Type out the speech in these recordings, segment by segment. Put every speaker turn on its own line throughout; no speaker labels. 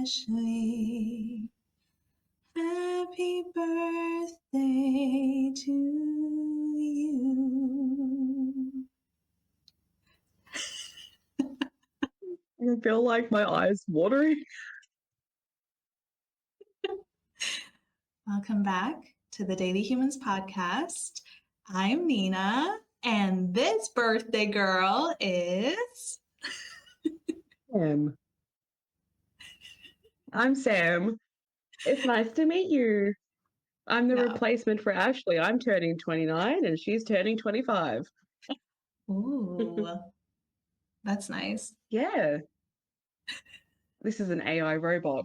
Ashley. Happy birthday to you.
I feel like my eyes watering.
Welcome back to the Daily Humans podcast. I'm Nina, and this birthday girl is
Sam. I'm Sam. It's nice to meet you. I'm the
no.
replacement for Ashley. I'm turning 29 and she's turning 25.
Ooh, that's nice.
Yeah, this is an AI robot.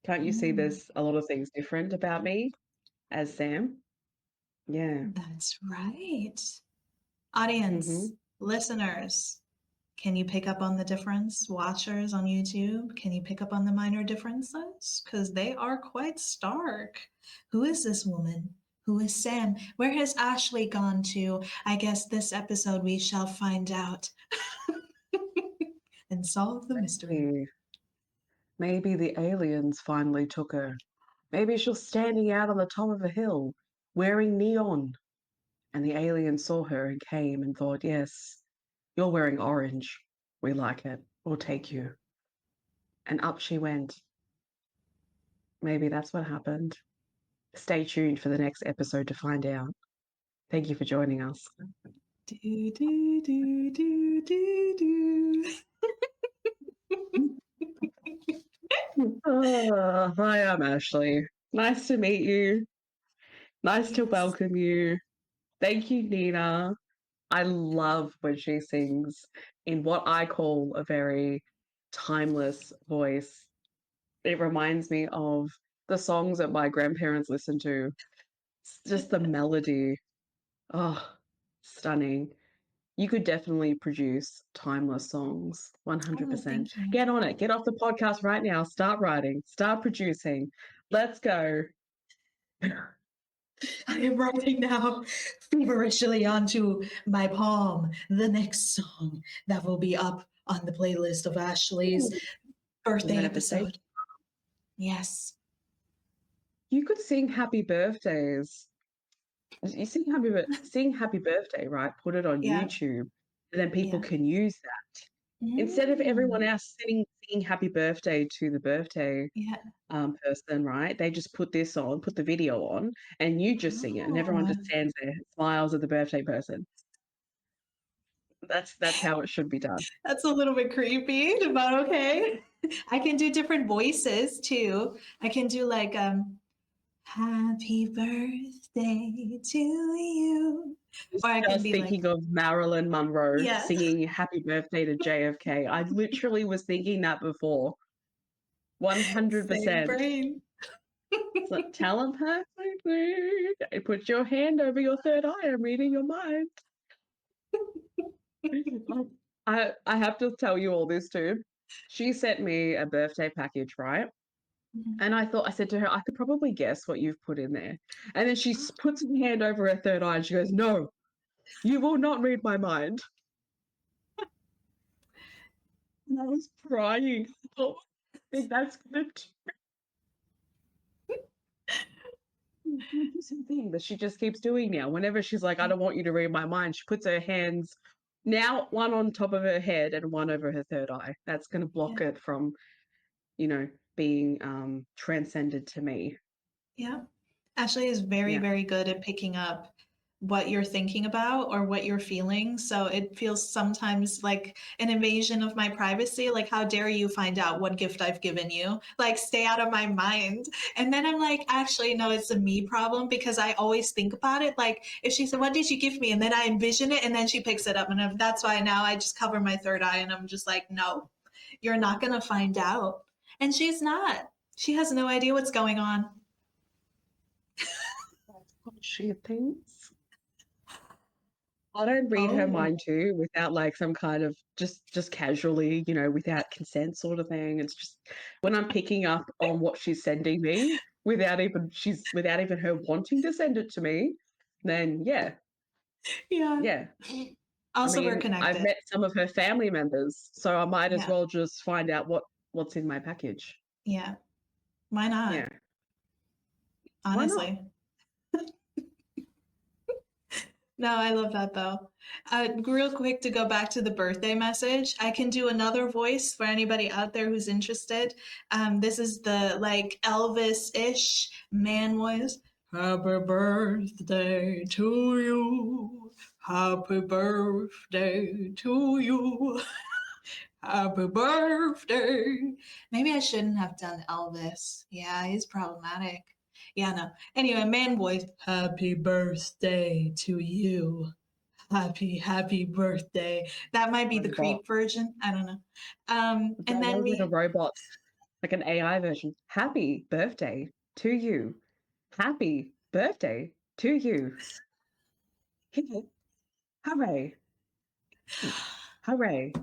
Can't you see there's a lot of things different about me as Sam? Yeah.
That's right. Audience, listeners, can you pick up on the difference? Watchers on YouTube, can you pick up on the minor differences? Because they are quite stark. Who is this woman? Who is Sam? Where has Ashley gone to? I guess this episode we shall find out and solve the mystery.
Maybe the aliens finally took her. Maybe she's standing out on the top of a hill wearing neon. And the alien saw her and came and thought, yes, you're wearing orange. We like it. We'll take you. And up she went. Maybe that's what happened. Stay tuned for the next episode to find out. Thank you for joining us.
Do, do, do, do, do, do.
Hi, I'm Ashley. Nice to meet you. Nice to welcome you. Thank you, Nina. I love when she sings in what I call a very timeless voice. It reminds me of the songs that my grandparents listened to. It's just the melody. Oh, stunning. You could definitely produce timeless songs,
Oh,
100%.
thank you.
Get on it. Get off the podcast right now. Start writing. Start producing. Let's go.
I am writing now feverishly onto my palm the next song that will be up on the playlist of Ashley's birthday episode. Yes.
You could sing happy birthdays. You sing happy birthday, right? Put it on
Yeah.
YouTube, and then people
Yeah.
can use that. Instead of everyone else singing happy birthday to the birthday
Yeah.
person, right? They just put this on, put the video on, and you just sing it, and everyone just stands there, smiles at the birthday person. That's how it should be done.
That's a little bit creepy, but okay. I can do different voices too. I can do like happy birthday to you. Or I can
Just
be
thinking
like,
of Marilyn Monroe
yeah.
singing happy birthday to JFK. I literally was thinking that before. 100%.
Same brain.
So tell him perfectly. Put your hand over your third eye. I'm reading your mind. I have to tell you all this too. She sent me a birthday package, right? And I said to her, I could probably guess what you've put in there. And then she puts her hand over her third eye and she goes, no, you will not read my mind. And I was crying. Oh, I think that's good. It's the thing that she just keeps doing now. Whenever she's like, I don't want you to read my mind, she puts her hands now one on top of her head and one over her third eye. That's going to block it from, being transcended to me.
Yeah. Ashley is very, very good at picking up what you're thinking about or what you're feeling. So it feels sometimes like an invasion of my privacy. Like, how dare you find out what gift I've given you? Like, stay out of my mind. And then I'm like, actually, no, it's a me problem because I always think about it. Like, if she said, what did you give me? And then I envision it and then she picks it up. And that's why now I just cover my third eye and I'm just like, no, you're not going to find out. And she's not. She has no idea what's going on.
That's what she thinks. I don't read her mind too without like some kind of just casually, without consent sort of thing. It's just when I'm picking up on what she's sending me without even her wanting to send it to me, then yeah.
Also, we're
I've
connected.
met some of her family members, so I might as well just find out what's in my package.
Yeah. Why not?
Yeah. Why not?
Honestly. No, I love that though. Real quick to go back to the birthday message, I can do another voice for anybody out there who's interested. This is the like Elvis-ish man voice. Happy birthday to you. Happy birthday to you. Happy birthday. Maybe I shouldn't have done Elvis. Yeah, he's problematic. Yeah, no. Anyway, man voice. Happy birthday to you. Happy birthday. That might be the
Robot.
creep version. I don't know. And
That
then
was like a
we,
robot, like an AI version. Happy birthday to you. Happy birthday to you. Hip hip. Hooray. Hooray.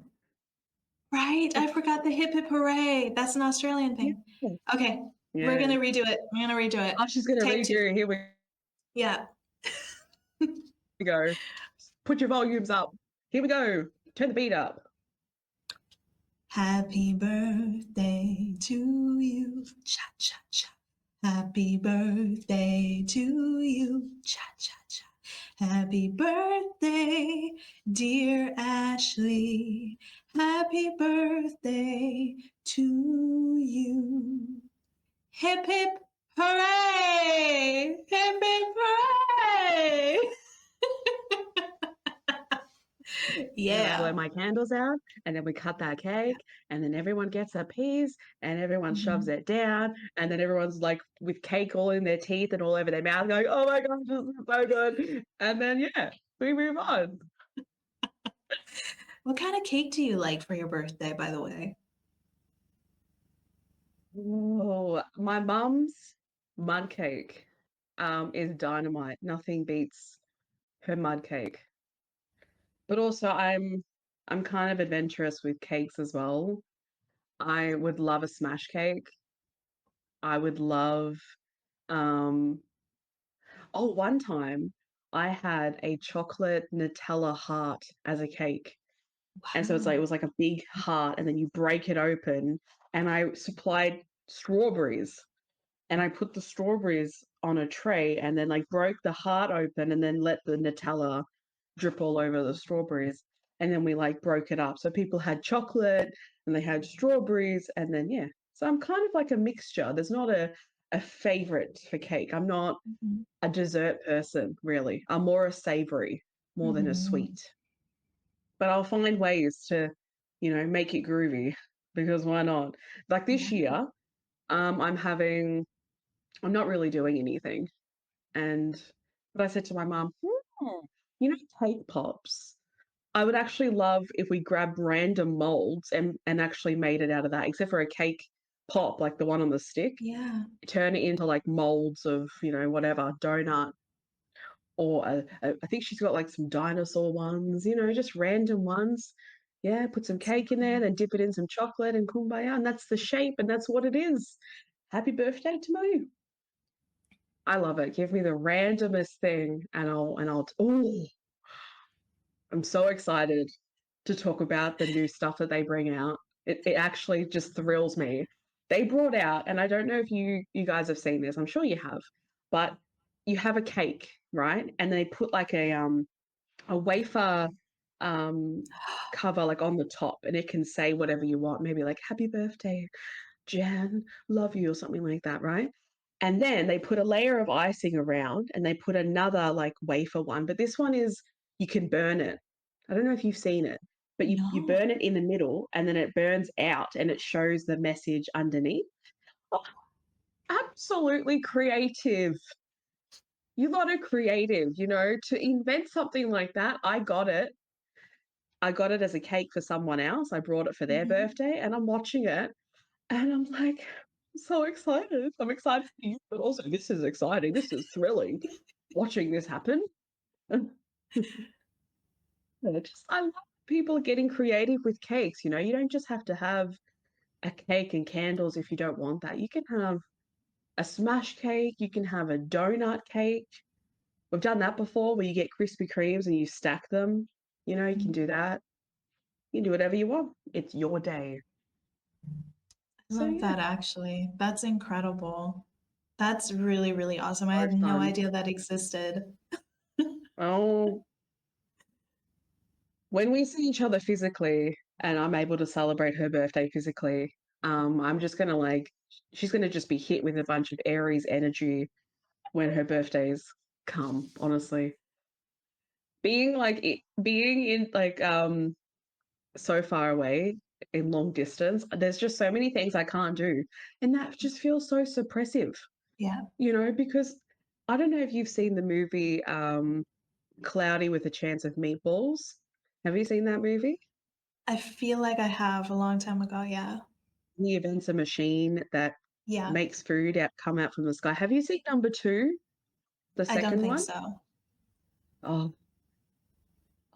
right? I forgot the hip hip hooray. That's an Australian
Yeah.
thing. Okay, we're
Yeah.
gonna redo it. We're gonna redo it.
Oh, she's gonna
Take two.
redo. Here we
Yeah.
go. Put your volumes up. Here we go. Turn the beat up.
Happy birthday to you. Cha cha cha. Happy birthday to you. Cha cha cha. Happy birthday, dear Ashley. Happy birthday to you. Hip hip hooray! Hip hip hooray!
And then I blow
Yeah.
my candles out, and then we cut that cake, and then everyone gets a piece, and everyone shoves
Mhm.
it down, and then everyone's like with cake all in their teeth and all over their mouth, going, "Oh my gosh, this is so good!" And then yeah, we move on.
What kind of cake do you like for your birthday, by the way?
Oh, my mum's mud cake is dynamite. Nothing beats her mud cake. But also I'm kind of adventurous with cakes as well. I would love a smash cake. I would love um oh, one time I had a chocolate Nutella heart as a cake. And so it's like it
Wow.
was like a big heart and then you break it open and I supplied strawberries and I put the strawberries on a tray and then like broke the heart open and then let the Nutella drip all over the strawberries. And then we like broke it up. So people had chocolate and they had strawberries and then yeah. So I'm kind of like a mixture. There's not a favorite for cake. I'm not
Mhm.
a dessert person, really. I'm more a savory more than a
Mhm.
sweet. But I'll find ways to, make it groovy because why not? Like this
Yeah.
year, I'm having I'm not really doing anything. And but I said to my mom, cake pops. I would actually love if we grabbed random molds and actually made it out of that, except for a cake pop, like the one on the stick,
Yeah.
turn it into like molds of, whatever, donut or I think she's got like some dinosaur ones, just random ones. Yeah, put some
So
cake in there, then dip it in some chocolate and kumbaya, and that's the shape and that's what it is. Happy birthday to me. I love it. Give me the randomest thing oh, I'm so excited to talk about the new stuff that they bring out. It actually just thrills me. They brought out, and I don't know if you guys have seen this, I'm sure you have, but you have a cake, right? And they put like a wafer um cover like on the top and it can say whatever you want, maybe like happy birthday, Jan, love you, or something like that, right? And then they put a layer of icing around and they put another like wafer one. But this one is, you can burn it. I don't know if you've seen it, but you
no.
burn it in the middle and then it burns out and it shows the message underneath. Oh, absolutely creative. You lot are creative, to invent something like that. I got it. I got it as a cake for someone else. I brought it for their
Mhm.
birthday and I'm watching it. And I'm like, I'm so excited. I'm excited for you, but also this is exciting. This is thrilling watching this happen. I love people getting creative with cakes. You don't just have to have a cake and candles if you don't want that. You can have a smash cake, you can have a donut cake. We've done that before where you get Krispy Kremes and you stack them. You can do that. You can do whatever you want. It's your day. So
Love
yeah,
that actually. That's incredible. That's really, really awesome. I
so
had no
fun.
idea that existed.
Oh, when we see each other physically and I'm able to celebrate her birthday physically, I'm just gonna like she's gonna just be hit with a bunch of Aries energy when her birthdays come, honestly. Being in like so far away in long distance, there's just so many things I can't do. And that just feels so suppressive,
Yeah.
because I don't know if you've seen the movie Cloudy with a Chance of Meatballs. Have you seen that movie?
I feel like I have a long time ago. Yeah.
He invents a machine that
Yeah.
makes food come out from the sky. Have you seen number two, the
I don't
second
think
one?
so.
Oh,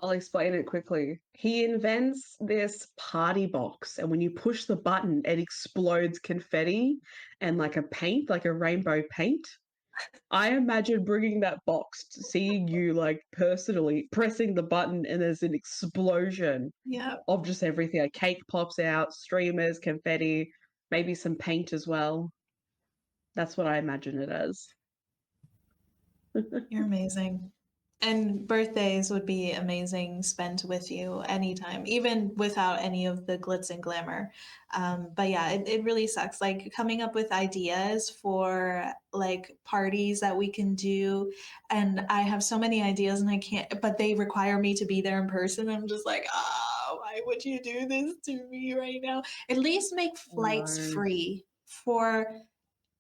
I'll explain it quickly. He invents this party box, and when you push the button, it explodes confetti and like a paint, like a rainbow paint. I imagine bringing that box to seeing you like personally pressing the button, and there's an explosion
Yeah.
of just everything. A cake pops out, streamers, confetti, maybe some paint as well. That's what I imagine it as.
You're amazing. And birthdays would be amazing spent with you anytime, even without any of the glitz and glamour. But yeah, it really sucks. Like coming up with ideas for like parties that we can do. And I have so many ideas and I can't, but they require me to be there in person. I'm just like, oh, why would you do this to me right now? At least make flights
No.
free for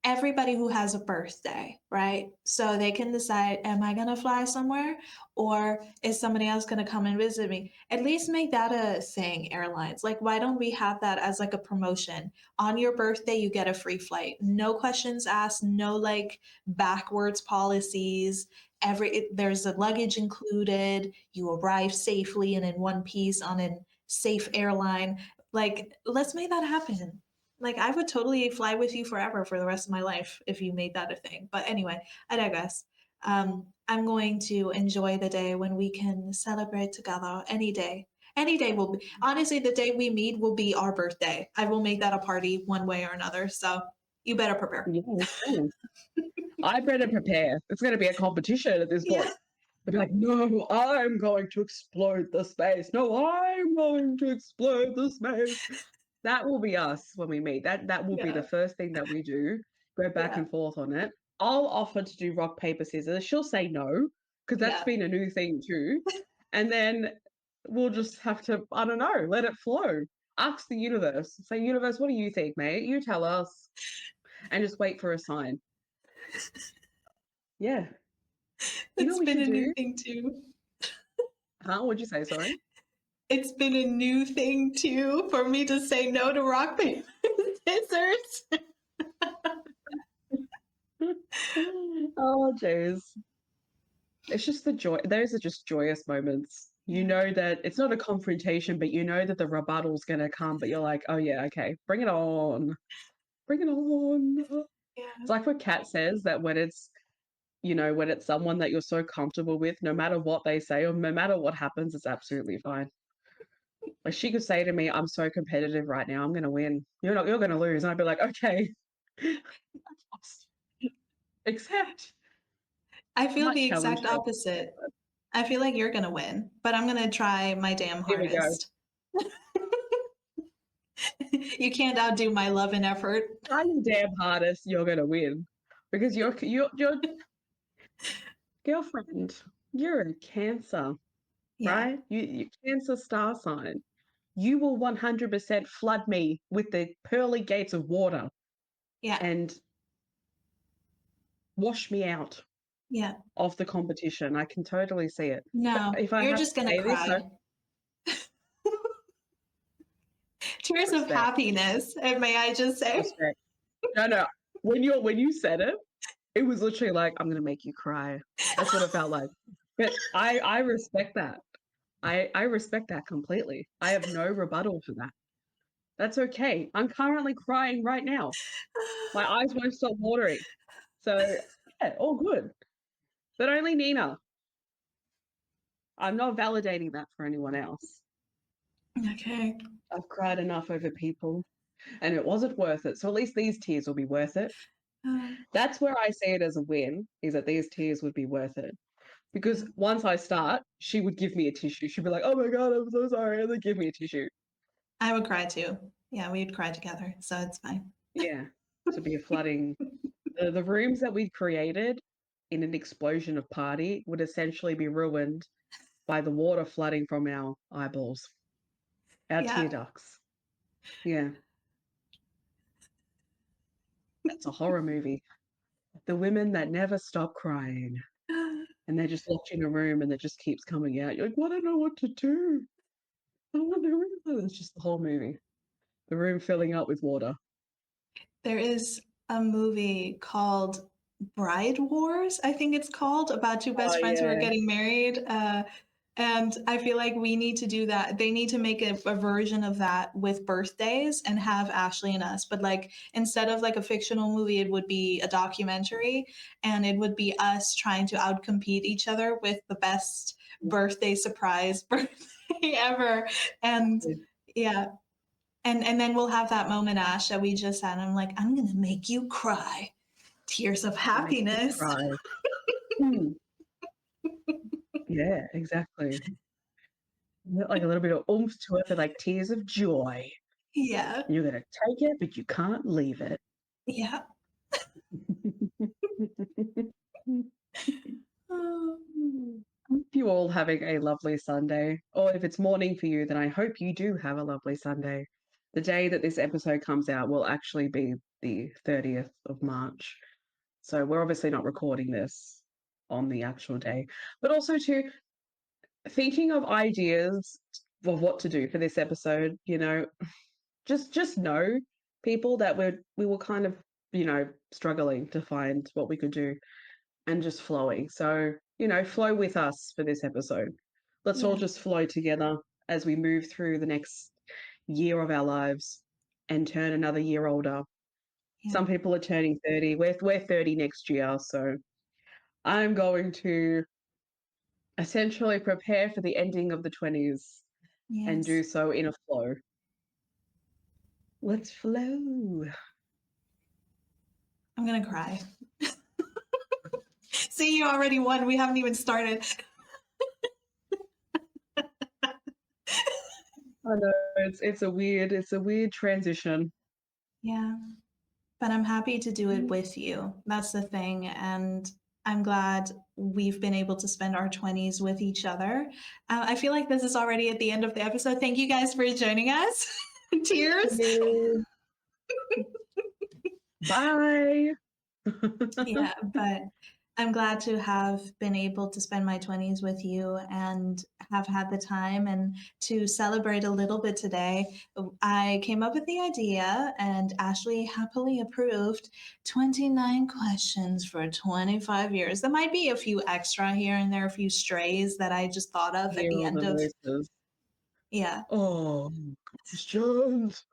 everybody who has a birthday, right? So they can decide, am I going to fly somewhere or is somebody else going to come and visit me? At least make that a thing, airlines. Like, why don't we have that as like a promotion? On your birthday, you get a free flight. No questions asked, no like backwards policies. There's a luggage included. You arrive safely and in one piece on a safe airline. Like, let's make that happen. Like I would totally fly with you forever for the rest of my life if you made that a thing. But anyway, I digress. I'm going to enjoy the day when we can celebrate together any day. Any day will be, honestly, the day we meet will be our birthday. I will make that a party one way or another. So you better prepare.
Yeah, okay. I better prepare. It's going to be a competition at this point.
Yeah.
They'll be like, no, I'm going to explode the space. No, I'm going to explode the space. That will be us when we meet. That will be the
Yeah.
first thing that we do. Go back
Yeah.
and forth on it. I'll offer to do rock, paper, scissors. She'll say no, because that's
Yeah.
been a new thing too. And then we'll just have to, I don't know, let it flow. Ask the universe. Say, universe, what do you think, mate? You tell us. And just wait for a sign. Yeah. You know
It's
what we
been
should
a new
do?
thing too.
Huh? What'd you say? Sorry.
It's been a new thing too for me to say no to rock, paper, scissors.
Oh, jeez. It's just the joy. Those are just joyous moments. You
Yeah.
know that it's not a confrontation, but you know that the rebuttal's going to come, but you're like, oh, yeah, okay, bring it on. Bring it on.
Yeah.
It's like what Kat says that when it's someone that you're so comfortable with, no matter what they say or no matter what happens, it's absolutely fine. Like she could say to me, I'm so competitive right now, I'm going to win. You're going to lose. And I'd be like, okay, accept.
I
I
feel
might
the
challenge
exact
her.
opposite. I feel like you're gonna win, but I'm gonna try my damn
Here we go.
hardest. You can't outdo my love and effort.
Try your damn hardest, you're going to win. Because your girlfriend, you're a Cancer,
Yeah,
right? You Cancer star sign. You will 100% flood me with the pearly gates of water
yeah,
and wash me out
yeah.
of the competition. I can totally see it. But
No,
if I
you're
have to
just gonna
say this, I
cry. Tears of
respect.
happiness, may I just say?
Respect. No, no. When you said it, it was literally like, I'm gonna make you cry. That's what it felt like. But I respect that. I respect that completely. I have no rebuttal for that. That's okay. I'm currently crying right now. My eyes won't stop watering. So yeah, all good. But only Nina. I'm not validating that for anyone else.
Okay.
I've cried enough over people. and it wasn't worth it. So at least these tears will be worth it.
Oh,
That's where I see it as a win, is that these tears would be worth it.
yeah.
Because once I start, she would give me a tissue. She'd be like, "Oh my God, I'm so sorry," and then give me a tissue.
I would cry too. Yeah, we'd cry together, so it's fine.
Yeah, to be a flooding. The rooms that we created in an explosion of party would essentially be ruined by the water flooding from our eyeballs, our tear
Yeah.
ducts. Yeah, that's a horror movie. The women that never stop crying, and they're just locked in a room and it just keeps coming out. You're like, "Well, I don't know what to do. I don't know." It's just the whole movie. The room filling up with water.
There is a movie called Bride Wars, I think it's called, about two
Oh
best friends who are
yeah.
getting married. And I feel like we need to do that. They need to make a version of that with birthdays and have Ashley and us. But like instead of like a fictional movie, it would be a documentary and it would be us trying to outcompete each other with the best birthday surprise birthday ever. And yeah, and then we'll have that moment, Ash, that we just had. I'm like, I'm gonna make you cry. Tears of
Make you
happiness.
cry. Hmm. Yeah, exactly. Like a little bit of oomph to it, but like tears of joy.
Yeah.
You're gonna take it, but you can't leave it.
Yeah. Oh,
Hope you all having a lovely Sunday. Or if it's morning for you, then I hope you do have a lovely Sunday. The day that this episode comes out will actually be the 30th of March. So we're obviously not recording this on the actual day. But also too, thinking of ideas of what to do for this episode, just know people that we were kind of, struggling to find what we could do and just flowing. So, flow with us for this episode. Let's all
yeah.
just flow together as we move through the next year of our lives and turn another year older.
Yeah.
Some people are turning 30. We're 30 next year, so I'm going to essentially prepare for the ending of the 20s and do
Yes.
so in a flow. Let's flow.
I'm gonna cry. See, you already won. We haven't even started.
I know it's a weird transition.
Yeah. But I'm happy to do it with you. That's the thing. And I'm glad we've been able to spend our 20s with each other. I feel like this is already at the end of the episode. Thank you guys for joining us. Tears.
Yeah. Bye.
Yeah, but I'm glad to have been able to spend my 20s with you and have had the time and to celebrate a little bit today. I came up with the idea and Ashley happily approved 29 questions for 25 years. There might be a few extra here and there, a few strays that I just thought of at
Hear
the
all
end
the
of,
voices.
yeah,
Oh, questions.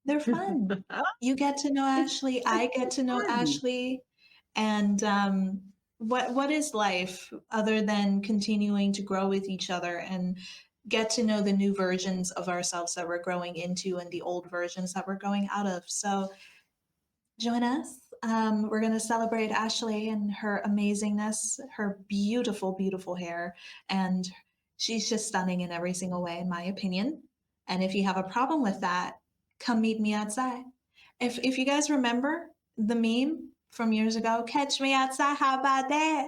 they're fun. You get to know
It's
Ashley, I get to know
fun.
Ashley. And what is life other than continuing to grow with each other and get to know the new versions of ourselves that we're growing into and the old versions that we're growing out of? So join us. We're going to celebrate Ashley and her amazingness, her beautiful, beautiful hair, and she's just stunning in every single way, in my opinion. And if you have a problem with that, come meet me outside. If you guys remember the meme from years ago, catch me outside, how about that?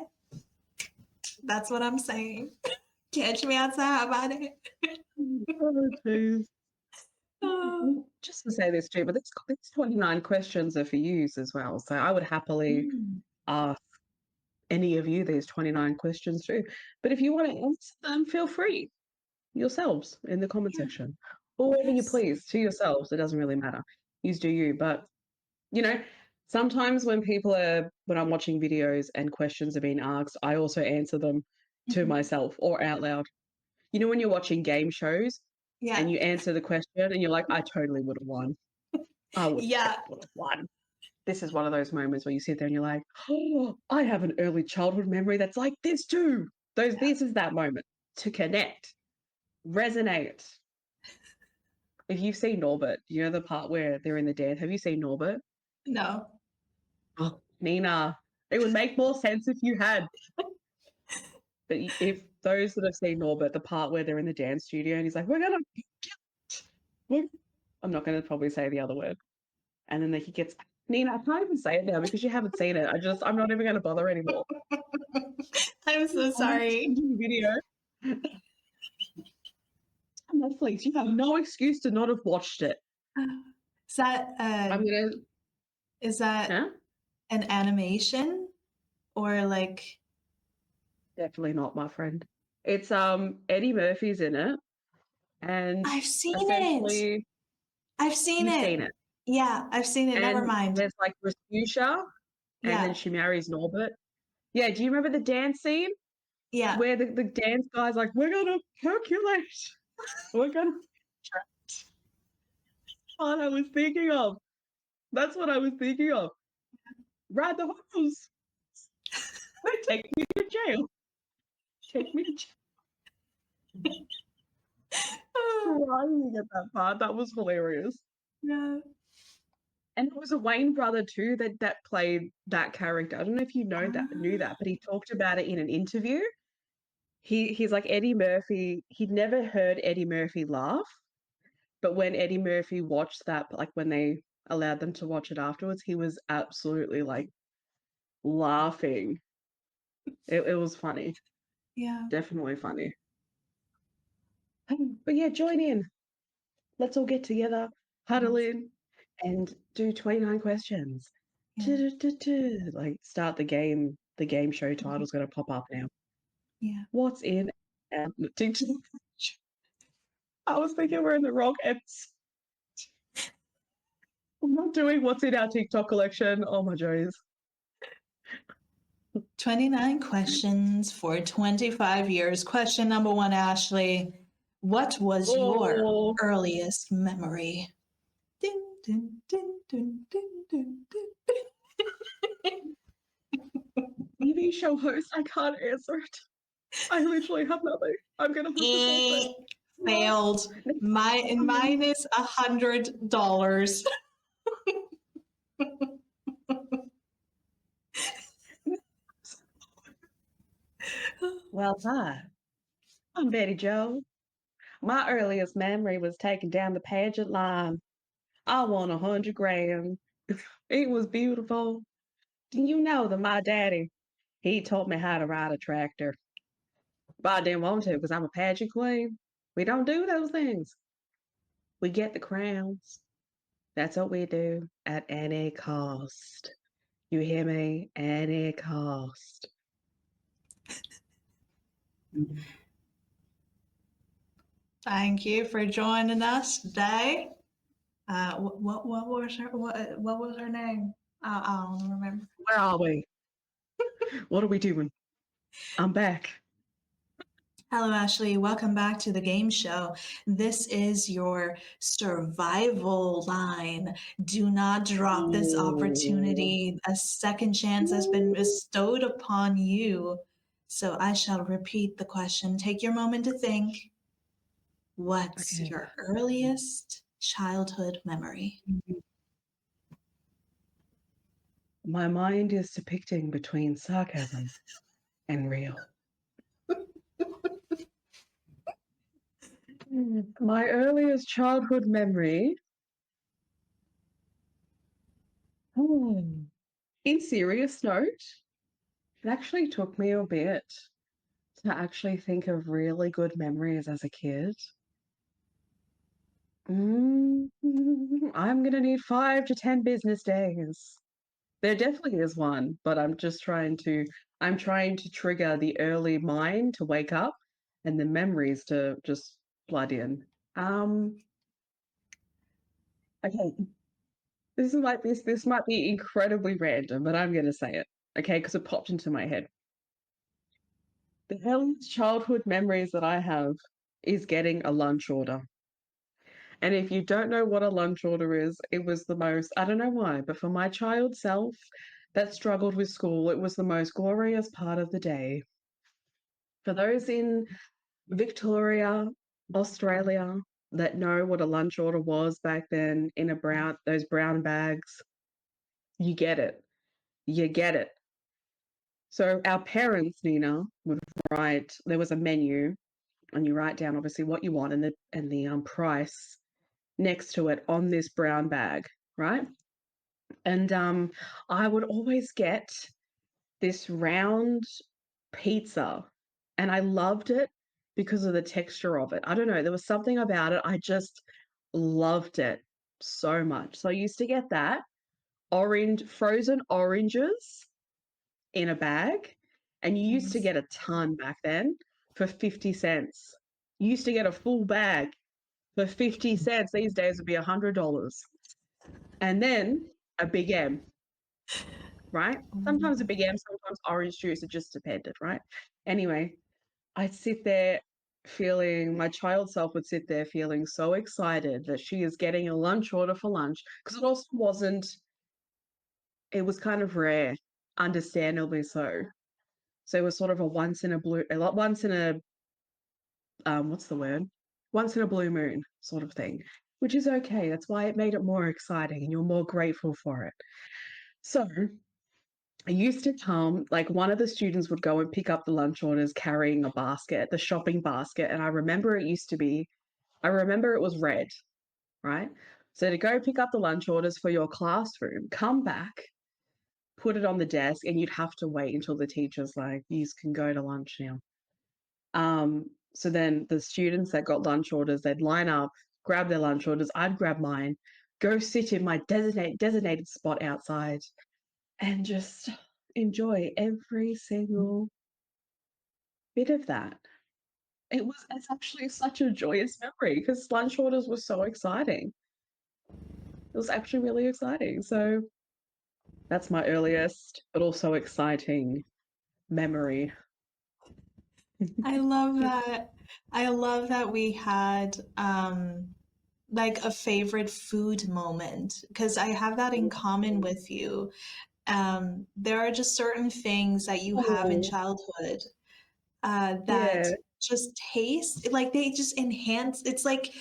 That's what I'm saying. Catch me outside, how about that?
Oh, jeez.
Oh.
Just to say this too, but these 29 questions are for yous as well. So I would happily
Mm,
ask any of you these 29 questions too. But if you want to answer them, feel free yourselves in the comment
yeah,
section. Or whatever you
yes.
please to yourselves. It doesn't really matter. You do you. But you know, sometimes when I'm watching videos and questions are being asked, I also answer them to
Mhm.
myself or out loud. You know, when you're watching game shows and
Yeah,
you answer the question and you're like, I totally would have won. I would
yeah,
would have won. This is one of those moments where you sit there and you're like, oh, I have an early childhood memory that's like this too.
yeah.
This is that moment to connect, resonate. if you've seen Norbert, you know the part where they're in the dance. Have you seen Norbert?
No.
Oh, Nina, it would make more sense if you had. But if those that have seen Norbert, the part where they're in the dance studio and he's like, I'm not going to probably say the other word. And then he gets, Nina, I can't even say it now because you haven't seen it. I'm not even going to bother anymore.
I'm so
I'm going to
sorry.
send you a video. Netflix, you have no excuse to not have watched it.
Is that
I'm going to,
is that
huh?
an animation or like
Definitely not, my friend. It's Eddie Murphy's in it, and
I've seen it.
essentially
I've seen
you've
it.
seen it.
Yeah, I've seen it. Never
And
mind.
there's like Rasmusha, and then
Yeah.
she marries Norbert. Yeah, do you remember the dance scene
Yeah.
where the dance guy's like, "We're gonna percolate, we're gonna." What I was thinking of. That's what I was thinking of. Ride the hose. Take me to jail. Take me to jail. Crying at that part. That was hilarious.
Yeah.
And it was a Wayne brother too that played that character. I don't know if you know that knew
Ah,
that, but he talked about it in an interview. He's like Eddie Murphy. He'd never heard Eddie Murphy laugh, but when Eddie Murphy watched that, like when they allowed them to watch it afterwards, he was absolutely like laughing. It was funny,
yeah.
definitely funny. But yeah, join in. Let's all get together, huddle
Yes.
in, and do 29 questions.
Yeah.
Like start the game. The game show title's going to pop up now.
Yeah.
What's in our TikTok? I was thinking we're in the wrong episode. I'm not doing what's in our TikTok collection. Oh my joys.
29 questions for 25 years. Question number one, Ashley. What was your
Oh,
earliest memory? Ding, ding, ding, ding, ding, ding, ding.
TV show host. I can't answer it. I literally have nothing. I'm gonna have to forfeit. No.
Failed. Minus $100.
Well, hi. I'm Betty Joe. My earliest memory was taking down the pageant line. I won 100 grand. It was beautiful. Do you know that my daddy, he taught me how to ride a tractor. But I didn't want to because I'm a pageant queen. We don't do those things. We get the crowns. That's what we do at any cost. You hear me? Any cost.
Thank you for joining us today. What was what was her name? I don't remember.
Where are we? What are we doing? I'm back.
Hello, Ashley. Welcome back to the game show. This is your survival line. Do not drop this
Ooh.
opportunity. A second chance has been bestowed upon you. So I shall repeat the question. Take your moment to think. What's
Okay.
your earliest childhood memory?
My mind is depicting between sarcasm and real. My earliest childhood memory. In serious note, it actually took me a bit to actually think of really good memories as a kid. I'm gonna need 5 to 10 business days. There definitely is one, but I'm trying to trigger the early mind to wake up and the memories to just flood in. Um, okay, this might be incredibly random, but I'm gonna say it, okay, because it popped into my head. The earliest childhood memories that I have is getting a lunch order. And if you don't know what a lunch order is, it was the most, I don't know why, but for my child self that struggled with school, it was the most glorious part of the day. For those in Victoria, Australia, that know what a lunch order was back then in those brown bags, you get it. You get it. So our parents, Nina, would write, there was a menu, and you write down obviously what you want and the price next to it on this brown bag, right? And I would always get this round pizza, and I loved it because of the texture of it. I don't know, there was something about it. I just loved it so much. So I used to get that frozen oranges in a bag, and you used to
Nice.
get a ton back then for 50 cents. You used to get a full bag for 50 cents. These days would be $100. And then a Big M, right? Sometimes a Big M, sometimes orange juice. It just depended, right? Anyway, I'd sit there my child self would sit there feeling so excited that she is getting a lunch order for lunch, because it was kind of rare, understandably so. So it was sort of a once in a what's the word? Once in a blue moon sort of thing, which is okay. That's why it made it more exciting and you're more grateful for it. So I used to come, like one of the students would go and pick up the lunch orders carrying a basket, the shopping basket. And I remember it was red, right? So to go pick up the lunch orders for your classroom, come back, put it on the desk, and you'd have to wait until the teacher's like, you can go to lunch now. So then the students that got lunch orders, they'd line up, grab their lunch orders, I'd grab mine, go sit in my designated spot outside and just enjoy every single bit of that. It's actually such a joyous memory because lunch orders were so exciting. It was actually really exciting. So that's my earliest, but also exciting memory.
I love that. I love that we had like a favorite food moment because I have that in common with you. There are just certain things that you have in
Oh,
childhood that
yeah.
just taste like they just enhance. It's like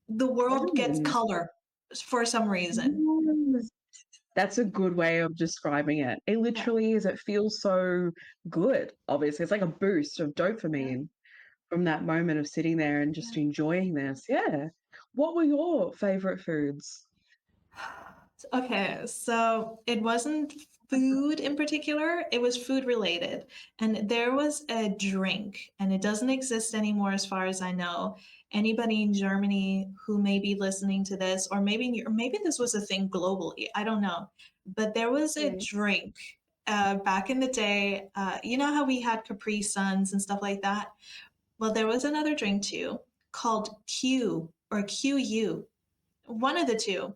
the world gets
Yes.
color for some reason.
Yes. That's a good way of describing it. It
Yeah,
literally is. It feels so good, obviously. It's like a boost of
yeah,
dopamine from that moment of sitting there and just
yeah.
enjoying this. Yeah. What were your favorite foods?
Okay, so it wasn't food in particular, it was food related. And there was a drink, and it doesn't exist anymore as far as I know. Anybody in Germany who may be listening to this, or maybe this was a thing globally, I don't know. But there was a
Mm.
drink back in the day. You know how we had Capri Suns and stuff like that? Well, there was another drink too called Q or QU, one of the two.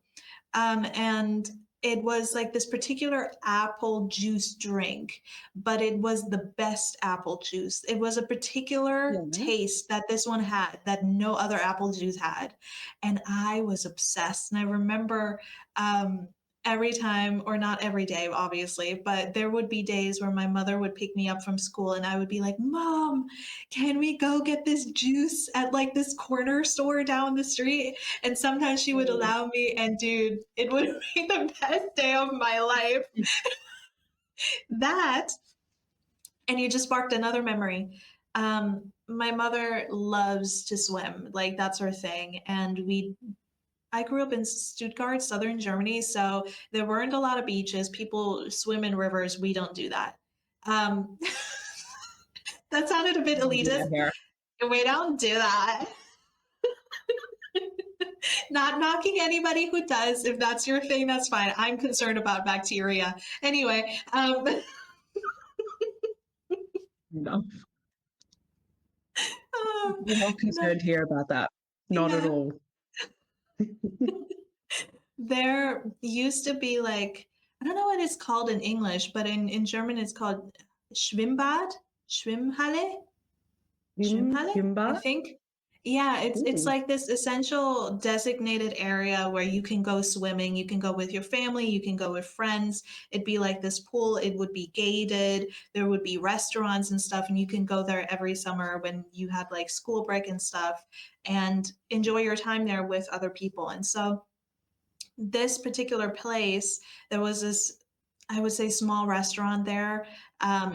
And it was like this particular apple juice drink, but it was the best apple juice. It was a particular
Yeah.
taste that this one had that no other apple juice had. And I was obsessed. And I remember um, every time, or not every day, obviously, but there would be days where my mother would pick me up from school and I would be like, Mom, can we go get this juice at like this corner store down the street? And sometimes she would
Mm.
allow me, and dude, it would be the best day of my life. That, and you just sparked another memory. My mother loves to swim, like that's her thing. I grew up in Stuttgart, southern Germany, so there weren't a lot of beaches. People swim in rivers. We don't do that. Um, that sounded a bit
Don't do that
elitist.
here.
We don't do that. Not knocking anybody who does. If that's your thing, that's fine. I'm concerned about bacteria. Anyway,
No.
um,
We're not
no,
concerned here about that. Not at
yeah.
all.
There used to be like, I don't know what it's called in English, but in German it's called Schwimmbad, Schwimmhalle, Schwimmhalle, I
Kimba?
think. Yeah, it's
Ooh.
like this essential designated area where you can go swimming. You can go with your family, you can go with friends. It'd be like this pool, it would be gated. There would be restaurants and stuff, and you can go there every summer when you had like school break and stuff and enjoy your time there with other people. And so this particular place, there was this, I would say, small restaurant there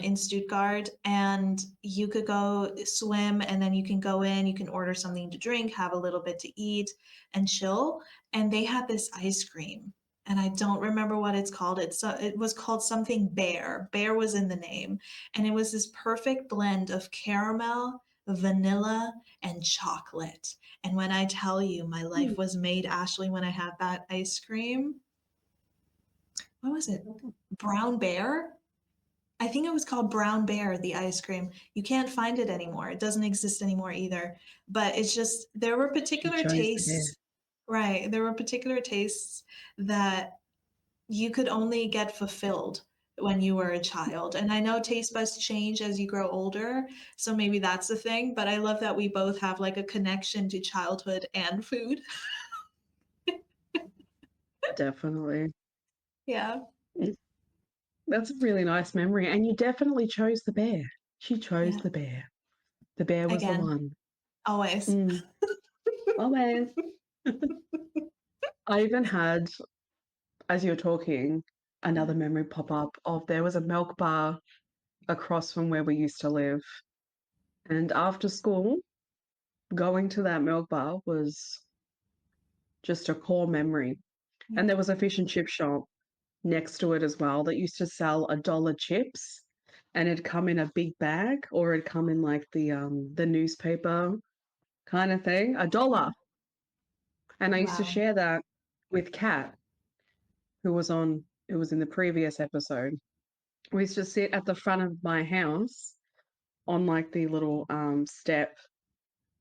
in Stuttgart, and you could go swim, and then you can go in, you can order something to drink, have a little bit to eat, and chill. And they had this ice cream, and I don't remember what it's called. It was called something Bear. Bear was in the name, and it was this perfect blend of caramel, vanilla, and chocolate. And when I tell you my life was made, Ashley, when I had that ice cream, what was it? Brown Bear? I think it was called Brown Bear, the ice cream. You can't find it anymore. It doesn't exist anymore either. But it's just, there were
She
particular
chose the bear.
tastes, right? There were particular tastes that you could only get fulfilled when you were a child. And I know taste buds change as you grow older. So maybe that's the thing. But I love that we both have like a connection to childhood and food.
Definitely.
Yeah.
Mm. That's a really nice memory. And you definitely chose the bear. She chose
Yeah.
the bear. The bear was the
Again,
one.
always.
Mm. Always. I even had, as you were talking,
Yeah.
another memory pop up of there was a milk bar across from where we used to live. And after school, going to that milk bar was just a core memory.
Yeah.
And there was a fish and chip shop next to it as well that used to sell $1 chips. And it'd come in a big bag or it'd come in like the newspaper kind of thing, $1. And I used to
Wow.
share that with Kat, who was in the previous episode. We used to sit at the front of my house on like the little step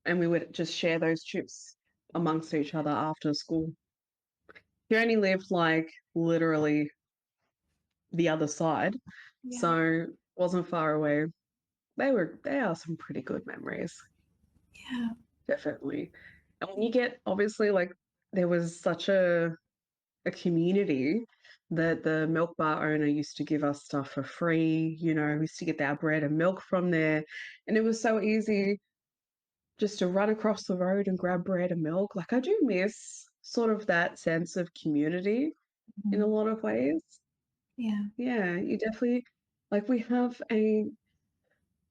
and we would just share those chips amongst each other after school. He only lived like literally the other side,
Yeah.
so wasn't far away. They are some pretty good memories,
Yeah.
definitely. And when you get obviously like there was such a community that the milk bar owner used to give us stuff for free. You know, we used to get our bread and milk from there. And it was so easy just to run across the road and grab bread and milk. Like I do miss sort of that sense of community in a
Mhm.
lot of ways.
Yeah.
Yeah, you definitely like we have a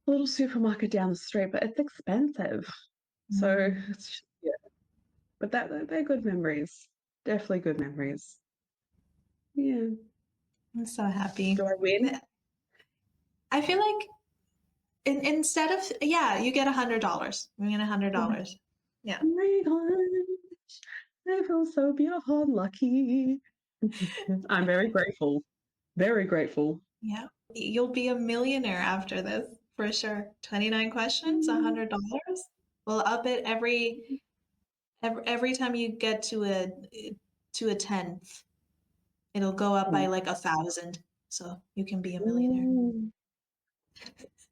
little supermarket down the street, but it's expensive. So
Mm.
it's yeah, but they're good memories. Definitely good memories. Yeah.
I'm so happy.
Do I win?
I feel like instead of, yeah, you get $100. You get
Oh
$100. Yeah.
my gosh. I feel so beautiful and lucky. I'm very grateful. Very grateful.
Yeah. You'll be a millionaire after this for sure. 29 questions, $100. We'll up it every time you get to a tenth. It'll go up by like 1,000. So you can be a millionaire.
Mm.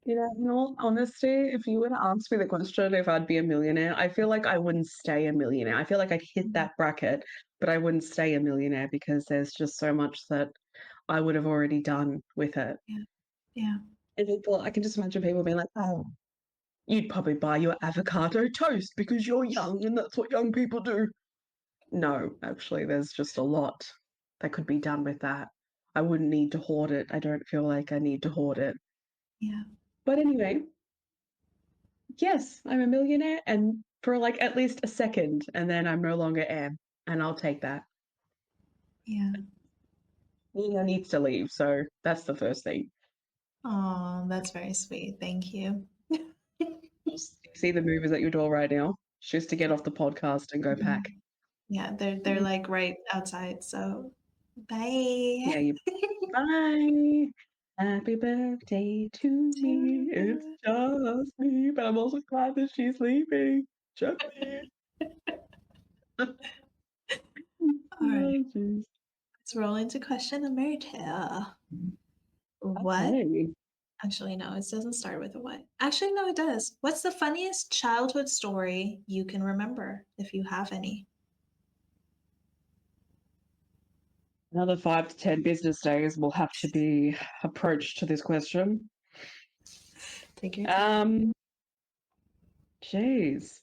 In all honesty, if you were to ask me the question if I'd be a millionaire, I feel like I wouldn't stay a millionaire. I feel like I'd hit
Mhm.
that bracket, but I wouldn't stay a millionaire because there's just so much that I would have already done with it.
Yeah. Yeah.
And people, I can just imagine people being like, oh, you'd probably buy your avocado toast because you're young and that's what young people do. No, actually, there's just a lot that could be done with that. I wouldn't need to hoard it. I don't feel like I need to hoard it.
Yeah.
But anyway, yes, I'm a millionaire and for like at least a second, and then I'm no longer am. And I'll take that.
Yeah.
Nina needs to leave, so that's the first thing.
Oh, that's very sweet. Thank you.
You see the movers at your door right now? Just to get off the podcast and go pack.
Mhm. Yeah, they're
Mm.
like right outside. So
Yeah,
bye.
you bye. Happy birthday to
To
me. It's
you.
just me, but I'm also glad that she's leaving. Just me.
All right,
Oh, jeez.
let's roll into question number two. What
Okay.
Actually, no, it doesn't start with a what. Actually, no, it does. What's the funniest childhood story you can remember, if you have any?
Another 5 to 10 business days will have to be approached to this question.
Take your time.
Um, Geez.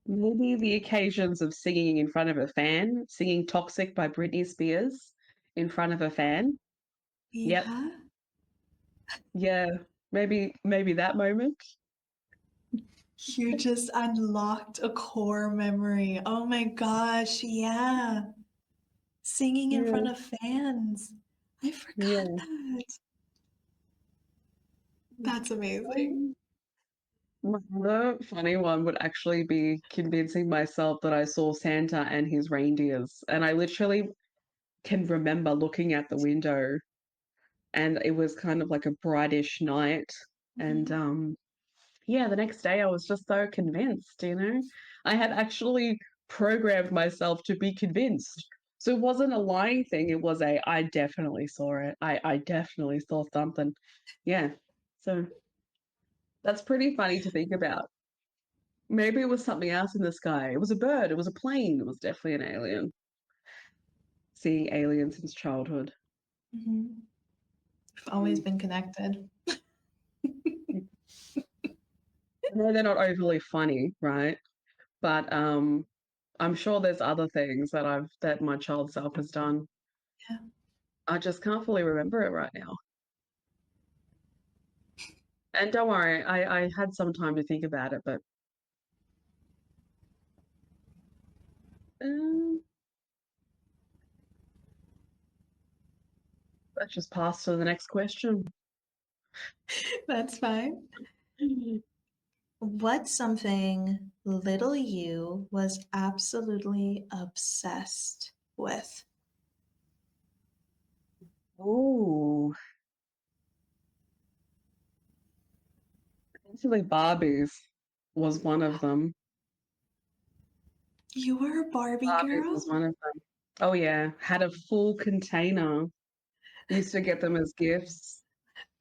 Maybe the occasions of singing in front of a fan, singing Toxic by Britney Spears in front of a fan. Yep.
Yeah.
Yeah. Maybe that moment.
You just unlocked a core memory. Oh my gosh, yeah. Singing in
Yeah.
front of fans. I forgot
Yeah.
that. That's amazing.
Um, Another funny one would actually be convincing myself that I saw Santa and his reindeers. And I literally can remember looking at the window and it was kind of like a brightish night. And
Mhm.
yeah, the next day I was just so convinced, you know. I had actually programmed myself to be convinced. So it wasn't a lying thing, it was a I definitely saw it. I definitely saw something. Yeah. So that's pretty funny to think about. Maybe it was something else in the sky. It was a bird, it was a plane, it was definitely an alien. Seeing aliens since childhood.
Mhm. We've always
Mm.
been connected.
I know they're not overly funny, right? But I'm sure there's other things that my child self has done.
Yeah.
I just can't fully remember it right now. And don't worry, I had some time to think about it, but um, let's just pass to the next question.
That's fine. What's something little you was absolutely obsessed with?
Oh, actually, Barbies was one of them.
You were a Barbie
Barbies was
girl?
one of them. Oh yeah, had a full container. Used to get them as gifts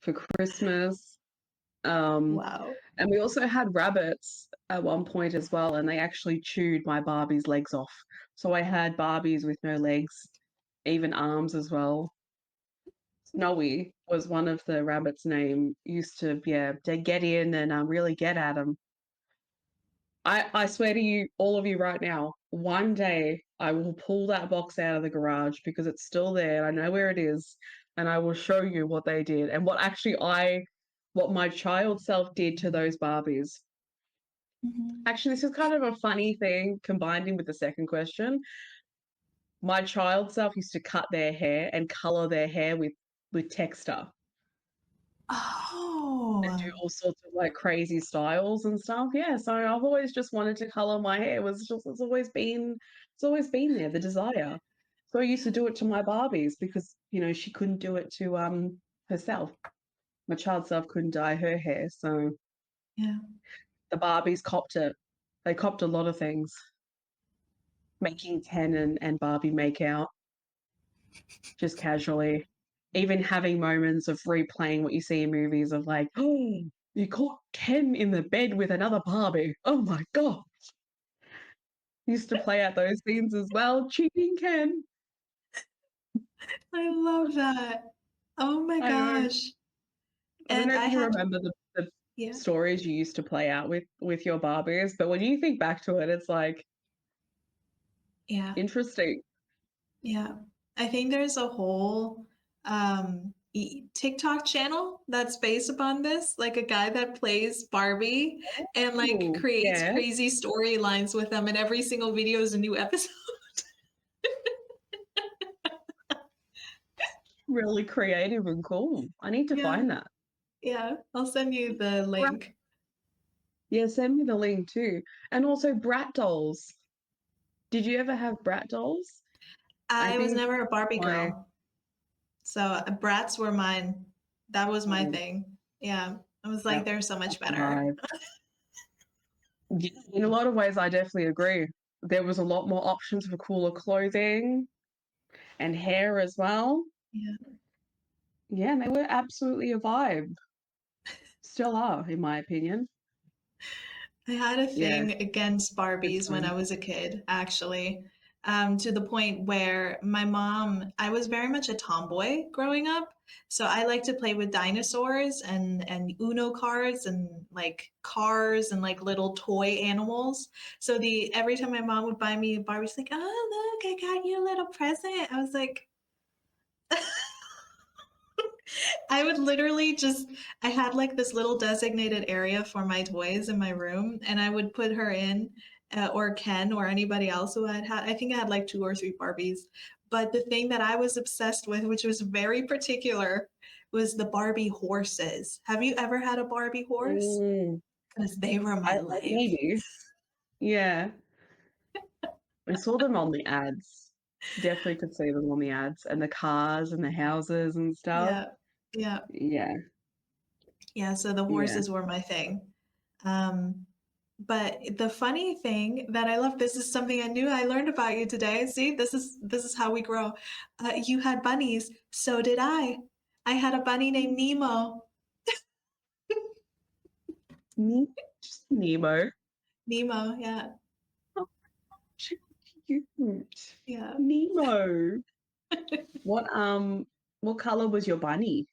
for Christmas. Um,
Wow.
and we also had rabbits at one point as well, and they actually chewed my Barbie's legs off. So I had Barbies with no legs, even arms as well. Snowy was one of the rabbits' name. Used to, yeah, to get in and really get at them. I swear to you, all of you right now, one day I will pull that box out of the garage because it's still there. I know where it is, and I will show you what they did and what my child self did to those Barbies.
Mhm.
Actually, this is kind of a funny thing combined in with the second question. My child self used to cut their hair and color their hair with texture and do
Oh,
all sorts of like crazy styles and stuff. Yeah, so I've always just wanted to color my hair. It's always been there, the desire. So I used to do it to my Barbies because, you know, she couldn't do it to herself. My child self couldn't dye her hair, so
yeah.
the Barbies copped it. They copped a lot of things, making Ken and Barbie make out just casually. Even having moments of replaying what you see in movies of like, oh, you caught Ken in the bed with another Barbie. Oh my God. Used to play out those scenes as well. Cheating Ken.
I love that. Oh my
I know.
gosh.
I don't
And
know if
I
you
had,
remember the
yeah,
stories you used to play out with your Barbies, but when you think back to it, it's like
yeah,
interesting.
yeah. I think there's a whole TikTok channel that's based upon this, like a guy that plays Barbie and like
Ooh,
creates
yeah.
crazy storylines with them, and every single video is a new episode.
Really creative and cool. I need to
Yeah,
find that.
yeah. I'll send you the link.
Yeah, send me the link too. And also Brat dolls. Did you ever have Brat dolls? I
I was
think
never a Barbie
my
girl, so brats were mine. That was my
um,
thing. Yeah, I was
yeah,
like, they're so
that's
much
the
better.
vibe. Yeah, in a lot of ways, I definitely agree. There was a lot more options for cooler clothing and hair as well.
Yeah.
Yeah, and they were absolutely a vibe. Still are, in my opinion.
I had a
Yeah,
thing against
good
Barbies when I
time.
was a kid, actually, to the point where my mom, I was very much a tomboy growing up. So I like to play with dinosaurs and Uno cards and like cars and like little toy animals. So the every time my mom would buy me a Barbie, she's like, "Oh, look, I got you a little present." I was like, I would literally just, I had like this little designated area for my toys in my room, and I would put her in, or Ken, or anybody else who I think I had like two or three Barbies. But the thing that I was obsessed with, which was very particular, was the Barbie horses. Have you ever had a Barbie horse?
Mm,
Because they were my
I
life.
maybe. Yeah. I saw them on the ads. Definitely could see them on the ads and the cars and the houses and stuff.
Yeah. Yeah.
Yeah,
Yeah. So the
yeah.
horses were my thing. Um, But the funny thing that I love, this is something I knew I learned about you today. See, this is how we grow. You had bunnies, so did I. I had a bunny named Nemo.
Just Nemo.
Nemo, yeah,
Oh, cute.
yeah.
Nemo. What color was your bunny?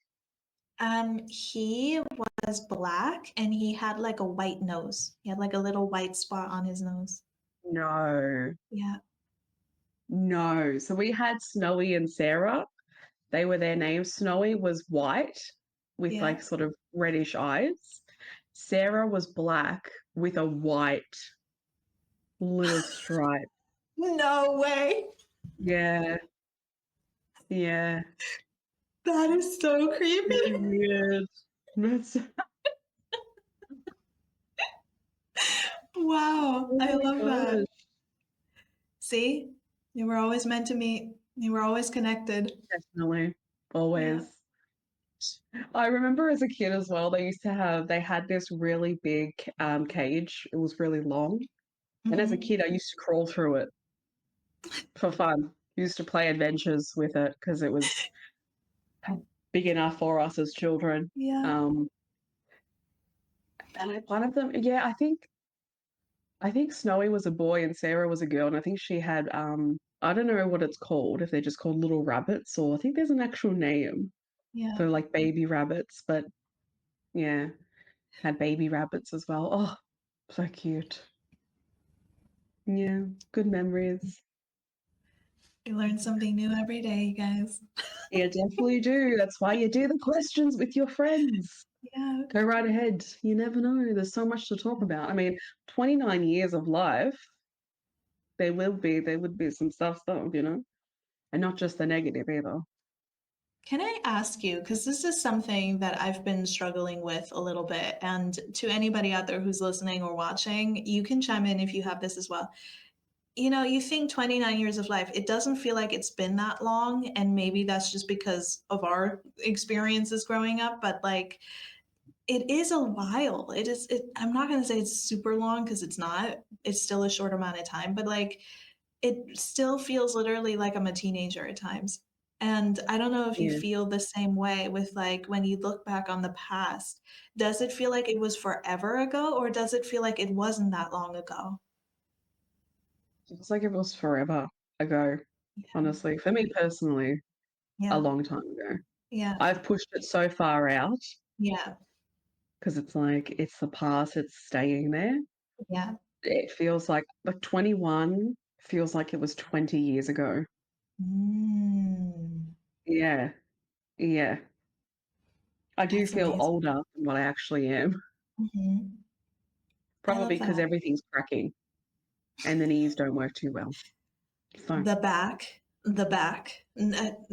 He was black and he had like a white nose. He had like a little white spot on his nose.
No,
Yeah,
no. So we had Snowy and Sarah. They were their names. Snowy was white with
yeah.
like sort of reddish eyes. Sarah was black with a white little stripe.
No way.
Yeah, yeah.
That is so
Very
creepy.
weird. That's
Wow,
oh
I
my
love that.
gosh.
See, you were always meant to meet. You were always connected.
Definitely.
Yeah.
Always. I remember as a kid as well, they had this really big cage. It was really long. And as a
Hmm.
kid, I used to crawl through it for fun. Used to play adventures with it because it was big enough for us as children.
Yeah.
Um, and one of them, yeah, I think Snowy was a boy and Sarah was a girl, and I think she had I don't know what it's called, if they're just called little rabbits, or I think there's an actual name
Yeah.
for like baby rabbits, but yeah, had baby rabbits as well. Oh, so cute. Yeah, good memories.
You learn something new every day, you guys.
Yeah, definitely do. That's why you do the questions with your friends.
Yeah.
Go right ahead. You never know. There's so much to talk about. I mean, 29 years of life, there would be some stuff, and not just the negative either.
Can I ask you, because this is something that I've been struggling with a little bit, and to anybody out there who's listening or watching, you can chime in if you have this as well. You know, you think 29 years of life, it doesn't feel like it's been that long, and maybe that's just because of our experiences growing up, but like it is a while. I'm not going to say it's super long because it's not. It's still a short amount of time, but like it still feels literally like I'm a teenager at times. And I don't know if you
Yeah.
feel the same way with like when you look back on the past. Does it feel like it was forever ago or does it feel like it wasn't that long ago?
It's like it was forever ago,
Yeah.
honestly. For me personally, a
Yeah.
long time ago.
Yeah.
I've pushed it so far out
Yeah.
because it's like it's the past, it's staying there.
Yeah.
It feels like 21 feels like it was 20 years ago.
Mm,
Yeah, yeah. I do
that's
feel
amazing.
older than what I actually am,
Hmm. I
probably
love
because
that.
everything's cracking and the knees don't work too well. So,
The back.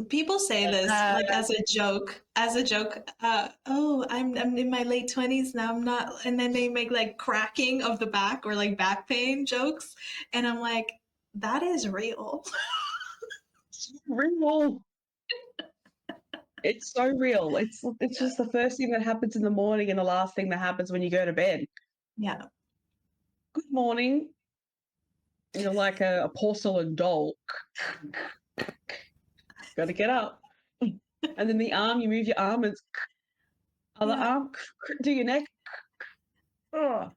People say this like as a joke. Oh, I'm in my late 20s now. I'm not, and then they make like cracking of the back or like back pain jokes, and I'm like, that is real.
real. It's so real. It's
Yeah.
just the first thing that happens in the morning and the last thing that happens when you go to bed.
Yeah.
Good morning. You're like a porcelain doll. Got to get up. And then the arm, you move your arm, and it's other
Yeah.
arm, do your neck. Oh.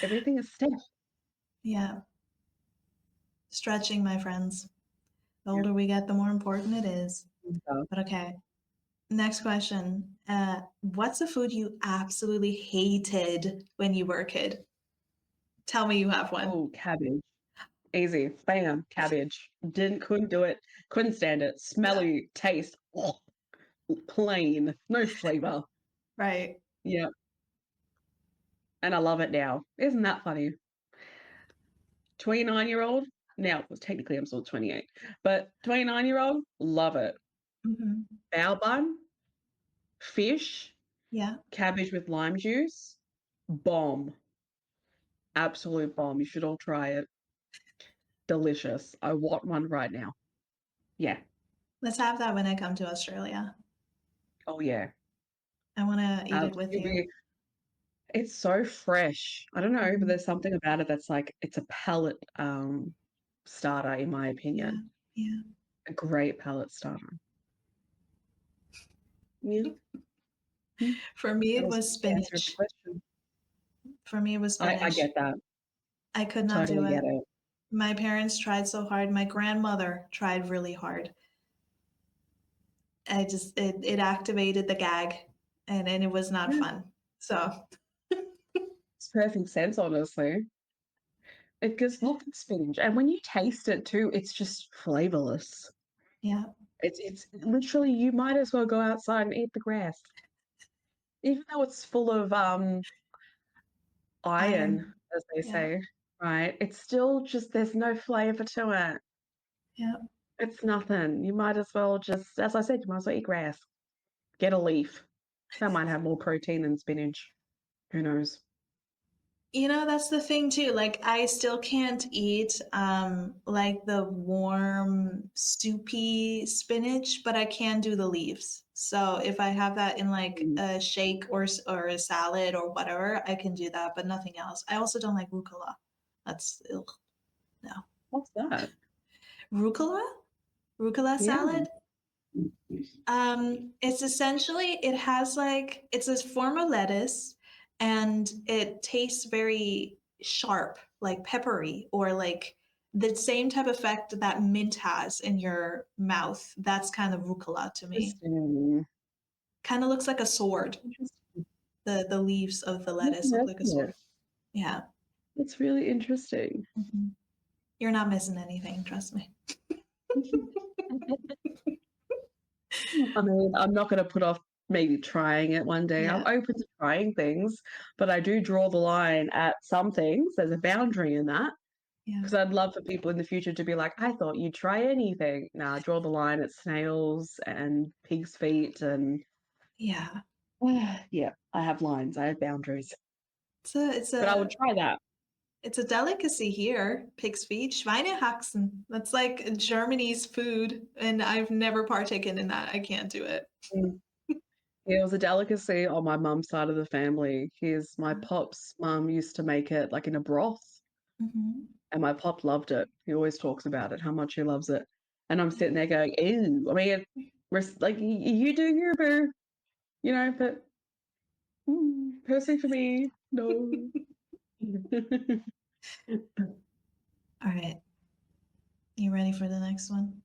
Everything is stiff.
Yeah. Stretching, my friends. The
Yeah.
older we get, the more important it is.
So,
But okay. Next question. What's a food you absolutely hated when you were a kid? Tell me you have one.
oh, cabbage. Easy. Bam. Cabbage. Couldn't do it. Couldn't stand it. Smelly taste. Oh, plain. No flavor.
Right.
Yeah. And I love it now. Isn't that funny? 29-year-old. Now, well, technically I'm still 28, but 29-year-old, love it.
Hmm.
Bao bun, fish,
Yeah.
cabbage with lime juice, bomb. Absolute bomb. You should all try it. Delicious. I want one right now. Yeah.
Let's have that when I come to Australia.
Oh yeah.
I want to eat it with
You'll
you.
be, it's so fresh. I don't know, but
Mhm.
there's something about it that's like it's a palate starter, in my
Yeah.
opinion.
Yeah.
A great palate starter. Yeah. Mm.
For me,
That
it
was
was
the answer of the
spinach.
question.
For me, it was
I
spinach.
get that.
I could not do
Totally
it.
get it.
My parents tried so hard. My grandmother tried really hard. It activated the gag, and it was not
Yeah.
fun. So
It's perfect sense, honestly. It gives look at spinach, and when you taste it too, it's just flavorless.
yeah,
It's literally you might as well go outside and eat the grass, even though it's full of iron,
iron.
as they
Yeah,
say, right? It's still just there's no flavor to it.
yeah.
It's nothing. You might as well just, as I said, you might as well eat grass. Get a leaf. That might have more protein than spinach. Who knows?
That's the thing too. Like I still can't eat like the warm soupy spinach, but I can do the leaves. So if I have that in like
Mm.
a shake or a salad or whatever, I can do that, but nothing else. I also don't like rucola. That's ugh, no.
What's that?
Rucola? Rucola
Yeah.
salad? It's essentially it has like it's a form of lettuce and it tastes very sharp, like peppery, or like the same type of effect that mint has in your mouth. That's kind of rucola to me.
Interesting.
Kind of looks like a sword.
Interesting.
The leaves of the
Never
lettuce look
heard
like a
of
sword.
it.
Yeah.
It's really interesting.
Hmm. You're not missing anything, trust me.
I mean, I'm not going to put off maybe trying it one day. I'm
Yeah.
open to trying things, but I do draw the line at some things. There's a boundary in that
Yeah.
because I'd love for people in the future to be like, I thought you'd try anything. Nah, draw the line at snails and pig's feet and
Yeah.
yeah, I have lines. I have boundaries,
It's a it's
but I would
a
try that.
It's a delicacy here, pig's feet, Schweinehaxen. That's like Germany's food, and I've never partaken in that. I can't do it.
Mm. Yeah, it was a delicacy on my mum's side of the family. Here's my pop's mum used to make it like in a broth.
Hmm.
And my pop loved it. He always talks about it, how much he loves it. And I'm sitting there going, ew. I mean, like, you do your boo, but personally for me, no.
All right, you ready for the next one?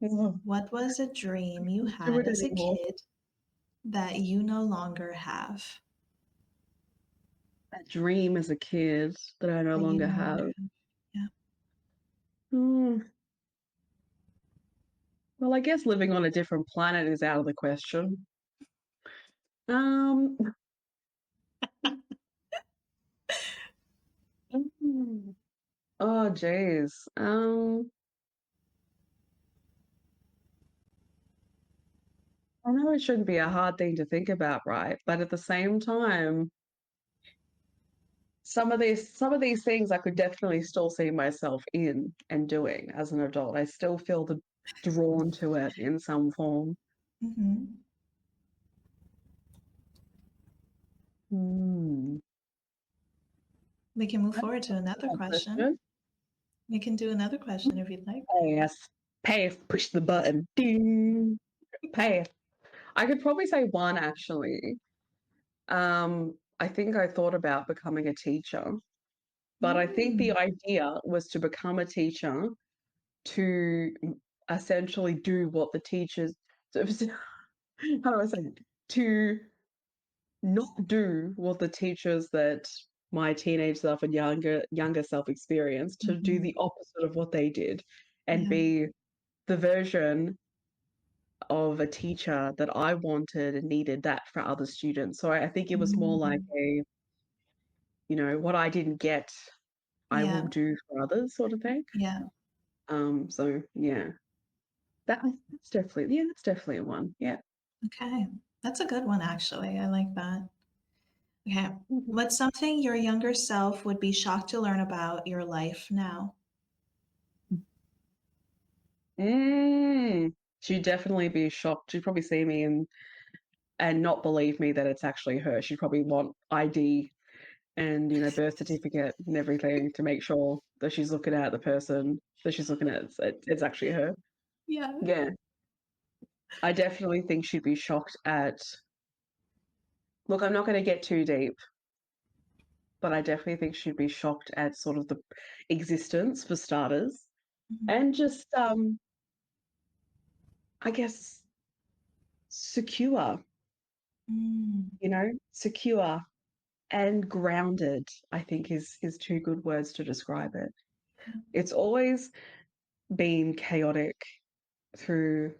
Oh,
What was a dream you
can't do
had
it
as a
anymore.
kid that you no longer have?
That dream as a kid that I no
That you
longer
no longer
have.
have? Yeah.
Hmm. Well, I guess living on a different planet is out of the question. Um, oh, geez. I know it shouldn't be a hard thing to think about, right? But at the same time, some of these things I could definitely still see myself in and doing as an adult. I still feel drawn to it in some form.
Hmm.
Hmm.
We can move
That's
forward to another
a
question.
question.
We can do another question if you'd like.
Oh, yes. Path, push the button. Ding. Path. I could probably say one actually. I think I thought about becoming a teacher, but I think the
Mm,
idea was to become a teacher to essentially do what the teachers, how do I say it? To not do what the teachers that my teenage self and younger self experienced, to do
mhm.
the opposite of what they did and
Yeah.
be the version of a teacher that I wanted and needed that for other students. So I think it was more like
Mm,
a, what I didn't get, I will
yeah.
do for others sort of thing.
Yeah.
So yeah, that's definitely a one. Yeah.
Okay. That's a good one, actually. I like that. Okay.
Mhm.
What's something your younger self would be shocked to learn about your life now?
She'd definitely be shocked. She'd probably see me and not believe me that it's actually her. She'd probably want ID and birth certificate and everything to make sure that she's looking at the person that she's looking at. It's actually her.
Yeah.
Yeah, I definitely think she'd be shocked at. Look, I'm not going to get too deep, but I definitely think she'd be shocked at sort of the existence for starters,
Mhm.
and just I guess secure.
Mm,
Secure and grounded. I think is two good words to describe it.
yeah.
It's always been chaotic through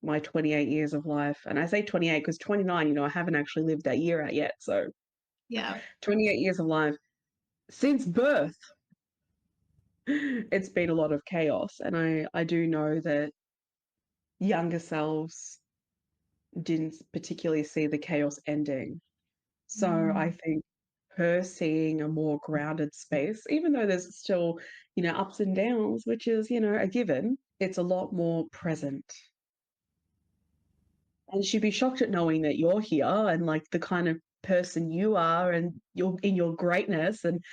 my 28 years of life. And I say 28 because 29, I haven't actually lived that year out yet. So
Yeah.
28 years of life since birth, it's been a lot of chaos. And I do know that younger selves didn't particularly see the chaos ending. So I
Mm,
think her seeing a more grounded space, even though there's still, ups and downs, which is, a given, it's a lot more present. And she'd be shocked at knowing that you're here and like the kind of person you are and you're in your greatness and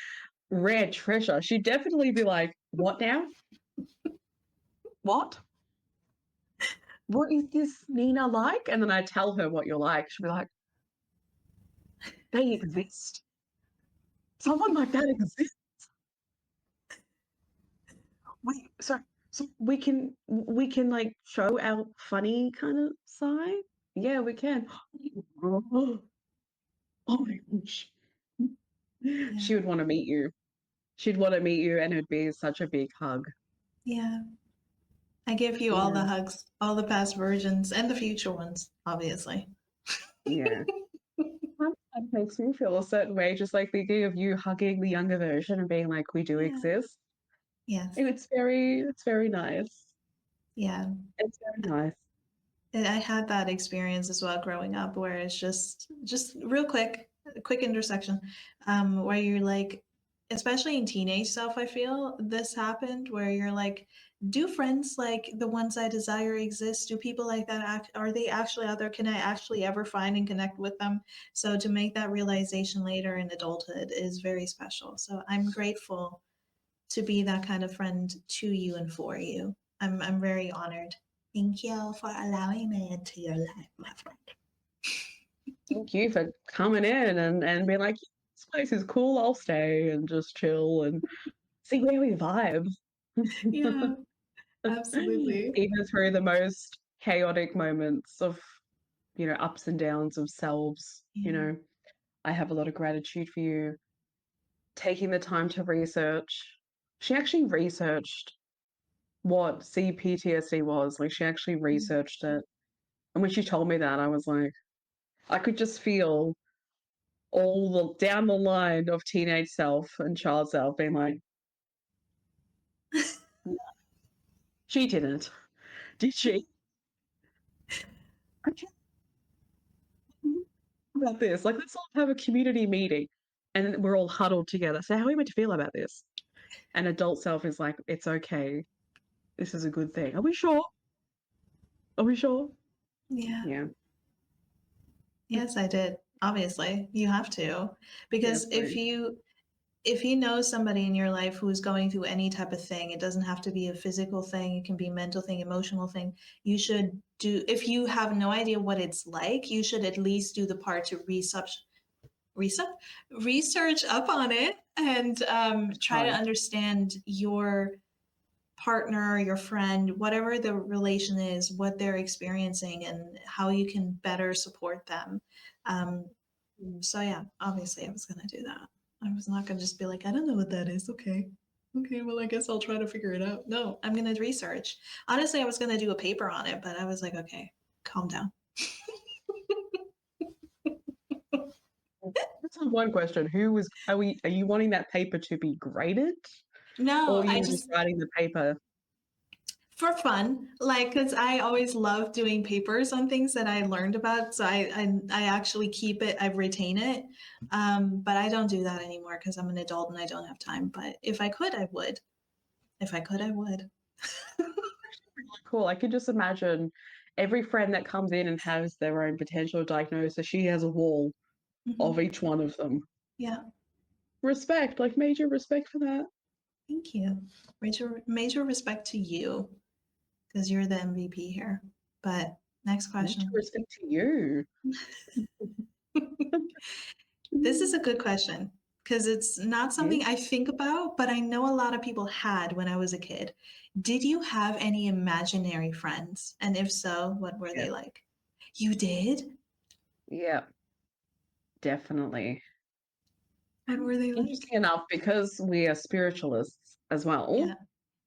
rare treasure. She'd definitely be like, what now? What? What is this Nina like? And then I tell her what you're like. She'll be like, they exist. Someone like that exists. So we can like show our funny kind of side. Yeah, we can. Oh my gosh.
yeah.
She would want to meet you. She'd want to meet you, and it'd be such a big hug.
Yeah. I give you all
Yeah,
the hugs, all the past versions and the future ones, obviously.
yeah. That makes me feel a certain way, just like thinking of you hugging the younger version and being like, "We do
Yeah.
exist."
Yes.
It's very nice.
Yeah.
It's very nice.
And I had that experience as well growing up where it's just real quick, a quick intersection, where you're like, especially in teenage self, I feel this happened where you're like, do friends like the ones I desire exist? Do people like that are they actually out there? Can I actually ever find and connect with them? So to make that realization later in adulthood is very special. So I'm grateful to be that kind of friend to you and for you. I'm very honored. Thank you for allowing me into your life, my friend.
Thank you for coming in and being like, "This place is cool. I'll stay and just chill and see where we vibe."
Yeah, absolutely.
Even through the most chaotic moments of, ups and downs of selves,
Yeah.
I have a lot of gratitude for you taking the time to research. She actually researched what CPTSD was. Like, she actually
Mm.
researched it. And when she told me that, I was like, I could just feel all the down the line of teenage self and child self being like, she didn't, did she? Okay, about this. Like, let's all have a community meeting and we're all huddled together. So, how are we meant to feel about this? And adult self is like, it's okay. This is a good thing. Are we sure? Are we sure?
Yeah.
Yeah.
Yes, I did. Obviously, you have to.
Yeah,
Because
so
if you know somebody in your life who's going through any type of thing, it doesn't have to be a physical thing, it can be a mental thing, emotional thing. You should do, if you have no idea what it's like, you should at least do the part to research, research up on it and try to
Right.
understand your partner, your friend, whatever the relation is, what they're experiencing, and how you can better support them. Um,
Mm.
so yeah, obviously I was gonna do that. I was not gonna just be like, I don't know what that is. Okay. Okay, well, I guess I'll try to figure it out. No, I'm gonna research. Honestly, I was gonna do a paper on it, but I was like, okay, calm down.
That's one question. Are you wanting that paper to be graded,
No,
or
I
you were just
just
writing the paper?
for fun, like, because I always love doing papers on things that I learned about. So I actually keep it, I retain it. But I don't do that anymore because I'm an adult and I don't have time. But if I could, I would. If I could, I would.
Really cool. I could just imagine every friend that comes in and has their own potential diagnosis, she has a wall of
Mhm.
each one of them.
Yeah.
Respect, like major respect for that.
Thank you. Major respect to you because you're the MVP here. But next
Major
question.
respect to you.
This is a good question because it's not
Yeah.
something I think about, but I know a lot of people had when I was a kid. Did you have any imaginary friends? And if so, what were
Yeah.
they like? You did?
Yeah, definitely.
What were they like?
Interesting enough, because we are spiritualists as well,
Yeah.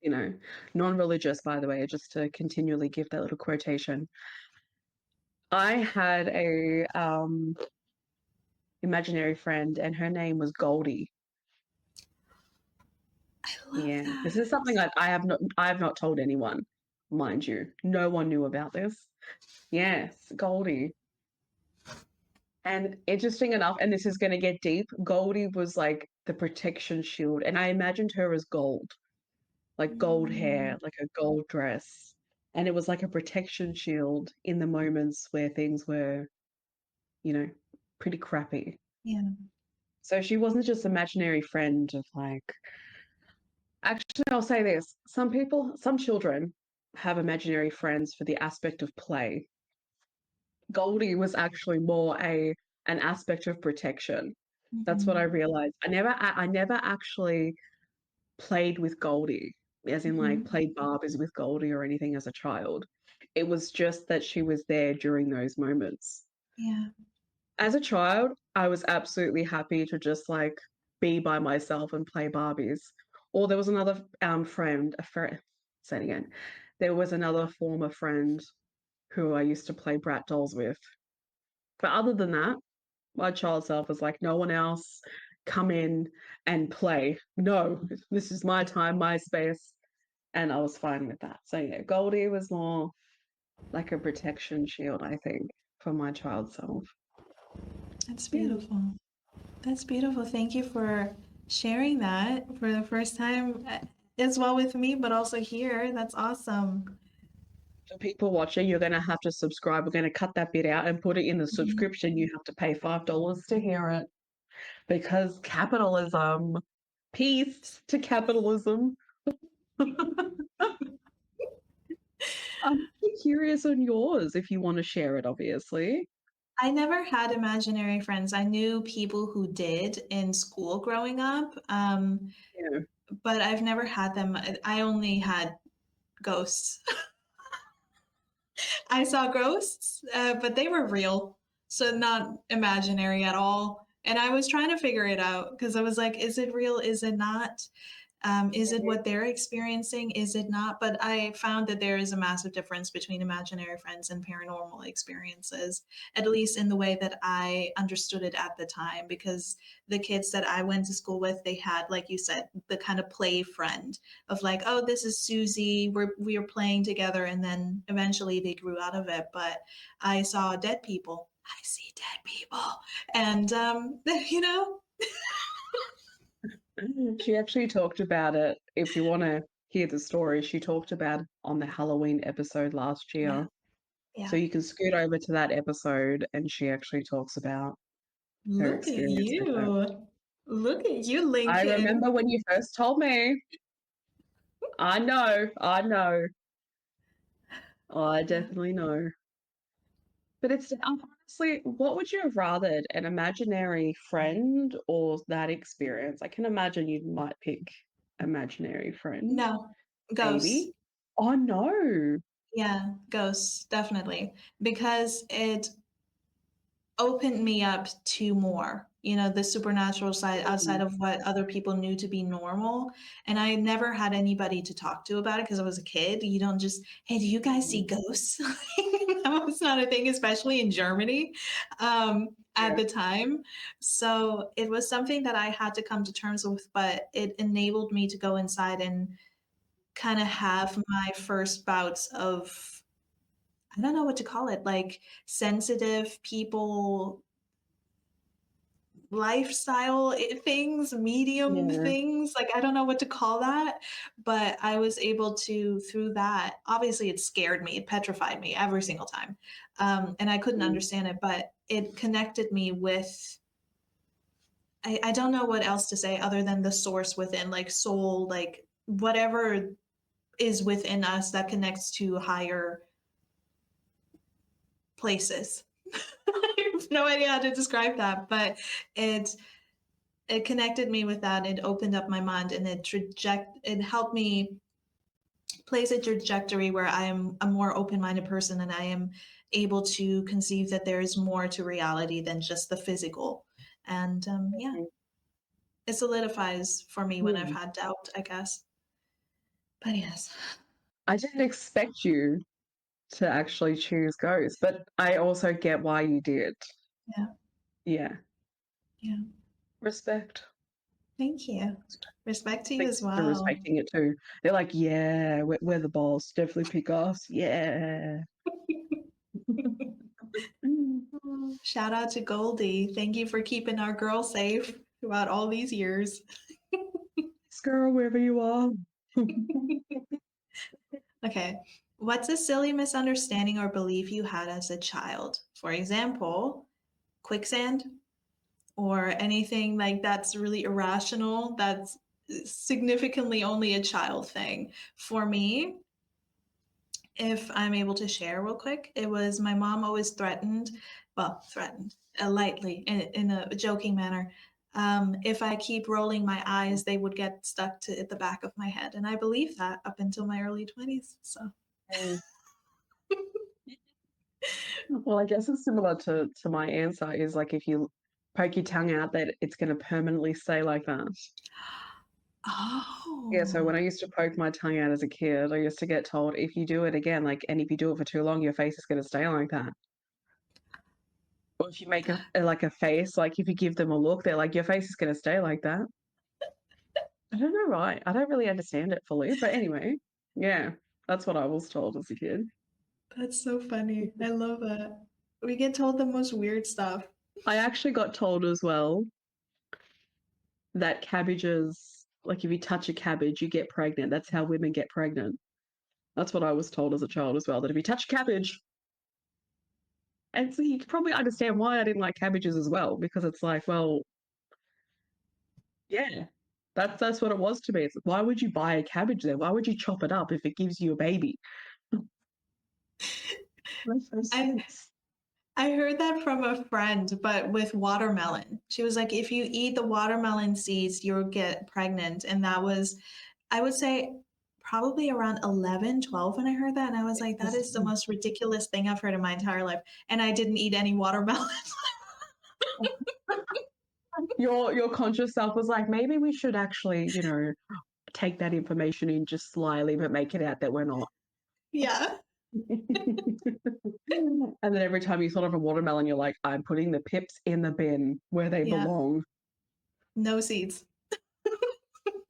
you know, non-religious, by the way, just to continually give that little quotation. I had a imaginary friend, and her name was Goldie.
I love
Yeah, this is something
that.
I have not told anyone, mind you. No one knew about this. Yes, Goldie. And interesting enough, and this is going to get deep, Goldie was like the protection shield, and I imagined her as gold, like gold hair,
Mm,
like a gold dress. And it was like a protection shield in the moments where things were, you know, pretty crappy.
yeah.
So she wasn't just imaginary friend of like, actually, I'll say this. Some children have imaginary friends for the aspect of play. Goldie was actually more an aspect of protection. That's what I
Mhm.
realized. I never actually played with Goldie, as in like
Mhm.
played Barbies with Goldie or anything as a child. It was just that she was there during those moments.
Yeah.
As a child, I was absolutely happy to just like be by myself and play Barbies. Or there was another say it again. There was another former friend who I used to play brat dolls with. But other than that, my child self was like, no one else, come in and play. No, this is my time, my space. And I was fine with that. So yeah, Goldie was more like a protection shield, I think, for my child self.
That's
Yeah.
beautiful. That's beautiful. Thank you for sharing that for the first time as well with me, but also here. That's awesome.
For people watching, you're going to have to subscribe. We're going to cut that bit out and put it in the
Mhm.
subscription. You have to pay $5 to hear it because capitalism, peace to capitalism. I'm curious on yours if you want to share it, obviously.
I never had imaginary friends. I knew people who did in school growing up,
Yeah.
but I've never had them. I only had ghosts. I saw ghosts, but they were real, so not imaginary at all. And I was trying to figure it out because I was like, is it real? Is it not? Is it what they're experiencing? Is it not? But I found that there is a massive difference between imaginary friends and paranormal experiences, at least in the way that I understood it at the time. Because the kids that I went to school with, they had, like you said, the kind of play friend of like, oh, this is Susie. We are playing together, and then eventually they grew out of it. But I saw dead people. I see dead people, and you know,
She actually talked about it. If you want to hear the story, she talked about it on the Halloween episode last
yeah,
year. So
yeah.
you can scoot over to that episode, and she actually talks about her
Look at
experience with it.
you. Look at you,
I
Lincoln.
remember when you first told me. I know, I know. I
Yeah.
definitely know. But it's honestly, what would you have rathered, an imaginary friend or that experience? I can imagine you might pick imaginary friend,
No, ghosts.
maybe. Oh no.
Yeah, ghosts, definitely. Because it opened me up to more, the supernatural side outside
Mm,
of what other people knew to be normal. And I never had anybody to talk to about it because I was a kid. You don't just, hey, do you guys see
mm,
ghosts? That was not a thing, especially in Germany at
yeah.
the time. So it was something that I had to come to terms with, but it enabled me to go inside and kind of have my first bouts of, I don't know what to call it, like sensitive people lifestyle things, medium
Yeah.
things. Like, I don't know what to call that, but I was able to, through that, obviously it scared me, it petrified me every single time. And I couldn't
Mm,
understand it, but it connected me with, I don't know what else to say other than the source within, like soul, like whatever is within us that connects to higher places. I have no idea how to describe that, but it it connected me with that. It opened up my mind and it helped me place a trajectory where I am a more open-minded person and I am able to conceive that there is more to reality than just the physical. And yeah,
mm,
it solidifies for me when I've
mm.
had doubt, I guess. But yes.
I didn't expect you to actually choose ghosts, but I also get why you did.
Yeah.
Yeah.
Yeah.
Respect.
Thank you. Respect to you
Thanks
as
for
well.
respecting it too. They're like, yeah, we're the boss. Definitely pick us. Yeah.
Shout out to Goldie. Thank you for keeping our girl safe throughout all these years.
Thanks, girl, wherever you are.
Okay. What's a silly misunderstanding or belief you had as a child? For example, quicksand or anything like that's really irrational, that's significantly only a child thing. For me, if I'm able to share real quick, it was my mom always threatened, well, threatened lightly in a joking manner. If I keep rolling my eyes, they would get stuck to at the back of my head. And I believe that up until my early 20s. So,
Mm. Well, I guess it's similar to my answer is like if you poke your tongue out that it's going to permanently stay like that. Yeah, so when
oh,
I used to poke my tongue out as a kid, I used to get told if you do it again, like, and if you do it for too long, your face is going to stay like that. Or if you make like a face, like if you give them a look, they're like, your face is going to stay like that. I don't know, right? I don't really understand it fully, but anyway, yeah, that's what I was told as a kid.
that's so funny. I love that. We get told the most weird stuff.
I actually got told as well that cabbages, like if you touch a cabbage, you get pregnant. That's how women get pregnant. That's what I was told as a child as well, that if you touch cabbage, and so you can probably understand why I didn't like cabbages as well, because it's like, well, yeah, that's what it was to me. It's like, why would you buy a cabbage then? Why would you chop it up if it gives you a baby? Makes no
I
sense.
I heard that from a friend, but with watermelon. She was like, if you eat the watermelon seeds, you'll get pregnant. And that was, I would say, probably around 11, 12 when I heard that. And I was like, that is the most ridiculous thing I've heard in my entire life. And I didn't eat any watermelon.
Your conscious self was like, maybe we should actually, take that information in just slyly, but make it out that we're not.
Yeah.
And then every time you thought of a watermelon, you're like, I'm putting the pips in the bin where they
Yeah.
belong.
No seeds.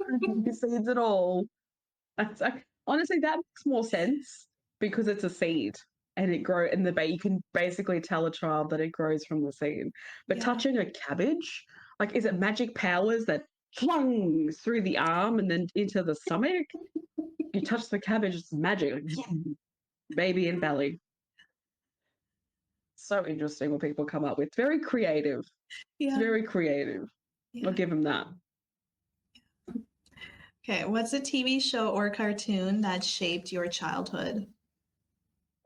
No seeds at all. It's like, honestly, that makes more sense because it's a seed and it grow and you can basically tell a child that it grows from the seed. But
Yeah.
touching a cabbage, like, is it magic powers that flung through the arm and then into the stomach? You touch the cabbage, it's magic. Like, baby in belly. So interesting what people come up with. Very creative. It's
Yeah.
very creative.
Yeah.
I'll give him that.
Okay. What's a TV show or cartoon that shaped your childhood?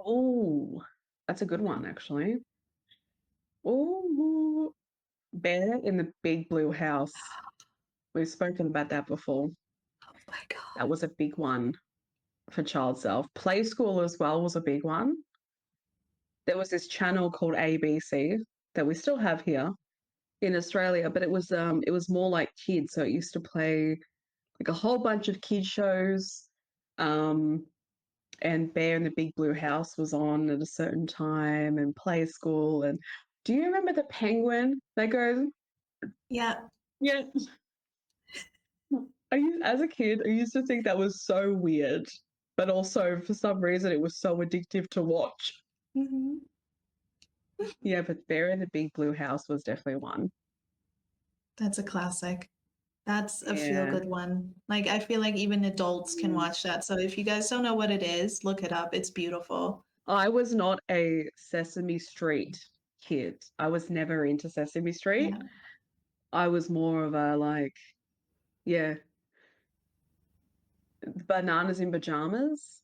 Oh, that's a good one, actually. Oh, Bear in the Big Blue House. We've spoken about that before.
Oh my God.
That was a big one for child self. Play School as well was a big one. There was this channel called ABC that we still have here in Australia, but it was more like kids, so it used to play like a whole bunch of kid shows. Um, and Bear in the Big Blue House was on at a certain time, and Play School. And do you remember the penguin that goes?
Yeah.
Yeah. As a kid, I used to think that was so weird, but also for some reason it was so addictive to watch.
Hmm.
Yeah, but Bear in the Big Blue House was definitely one.
That's a classic. That's a feel
Yeah.
good one. Like, I feel like even adults can
Mm.
watch that. So if you guys don't know what it is, look it up. It's beautiful.
I was not a Sesame Street kid. I was never into Sesame Street.
Yeah.
I was more of a like, yeah, bananas in pajamas,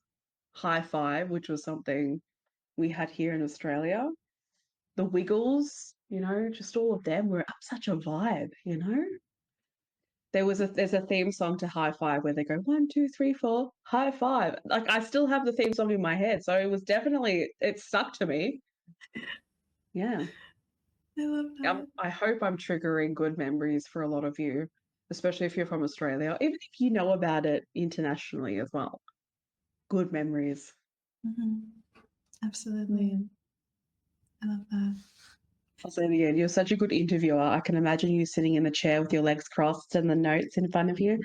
high five, which was something we had here in Australia. The Wiggles, just all of them were such a vibe. There's a theme song to High Five where they go 1, 2, 3, 4, high five. Like I still have the theme song in my head, so it stuck to me. Yeah.
I love that.
I hope I'm triggering good memories for a lot of you, especially if you're from Australia, even if you know about it internationally as well. Good memories.
Hmm. Absolutely.
Mm.
I love that.
So yeah, you're such a good interviewer. I can imagine you sitting in the chair with your legs crossed and the notes in front of you.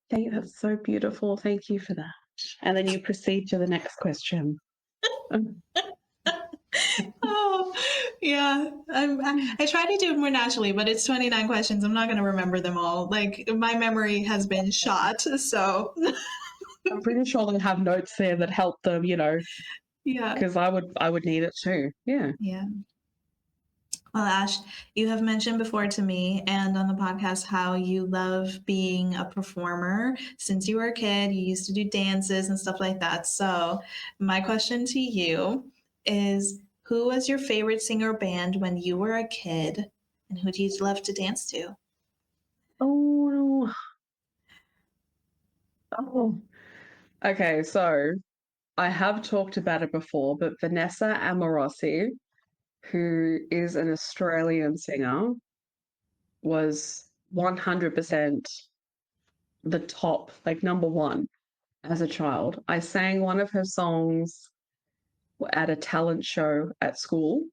That's so beautiful. Thank you for that. And then you proceed to the next question.
Oh, yeah. I try to do it more naturally, but it's 29 questions. I'm not going to remember them all. Like, my memory has been shot. So,
I'm pretty sure they have notes there that help them,
yeah.
because I would need it too. Yeah.
Yeah. Well, Ash, you have mentioned before to me and on the podcast how you love being a performer. Since you were a kid, you used to do dances and stuff like that. So, my question to you is, who was your favorite singer band when you were a kid? And who do you love to dance to?
Oh, oh. Okay, so I have talked about it before, but Vanessa Amorosi, who is an Australian singer, was 100% the top, like number one as a child. I sang one of her songs at a talent show at school.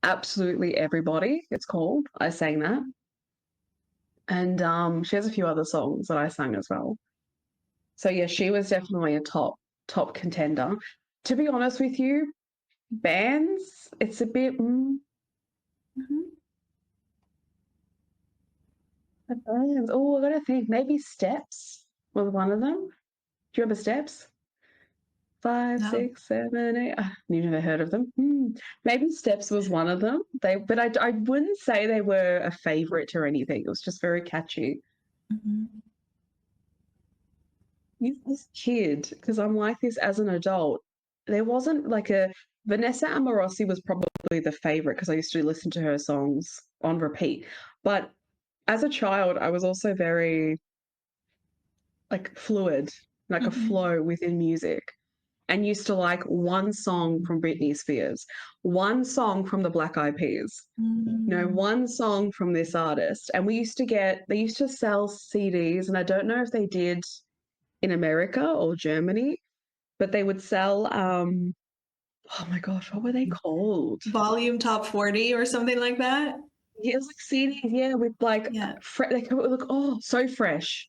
Absolutely Everybody, it's called. I sang that. And she has a few other songs that I sang as well. So yeah, she was definitely a top contender. To be honest with you, bands, it's a bit
Mhm.
bands. Oh, I gotta think. Maybe Steps was one of them. Do you remember Steps? Five,
No.
6, 7, 8. You never heard of them? Maybe Steps was one of them. But I wouldn't say they were a favorite or anything. It was just very catchy.
Mhm.
This kid, because I'm like this as an adult, there wasn't like a Vanessa Amorosi was probably the favorite because I used to listen to her songs on repeat. But as a child, I was also very like fluid, like a
Mhm.
flow within music, and used to like one song from Britney Spears, one song from the Black Eyed Peas,
Mm.
one song from this artist. And they used to sell CDs, and I don't know if they did in America or Germany, but they would sell oh my gosh, what were they called?
Volume top 40 or something like that?
Yeah, it was like CDs, yeah, with like
Yeah.
they could look so fresh.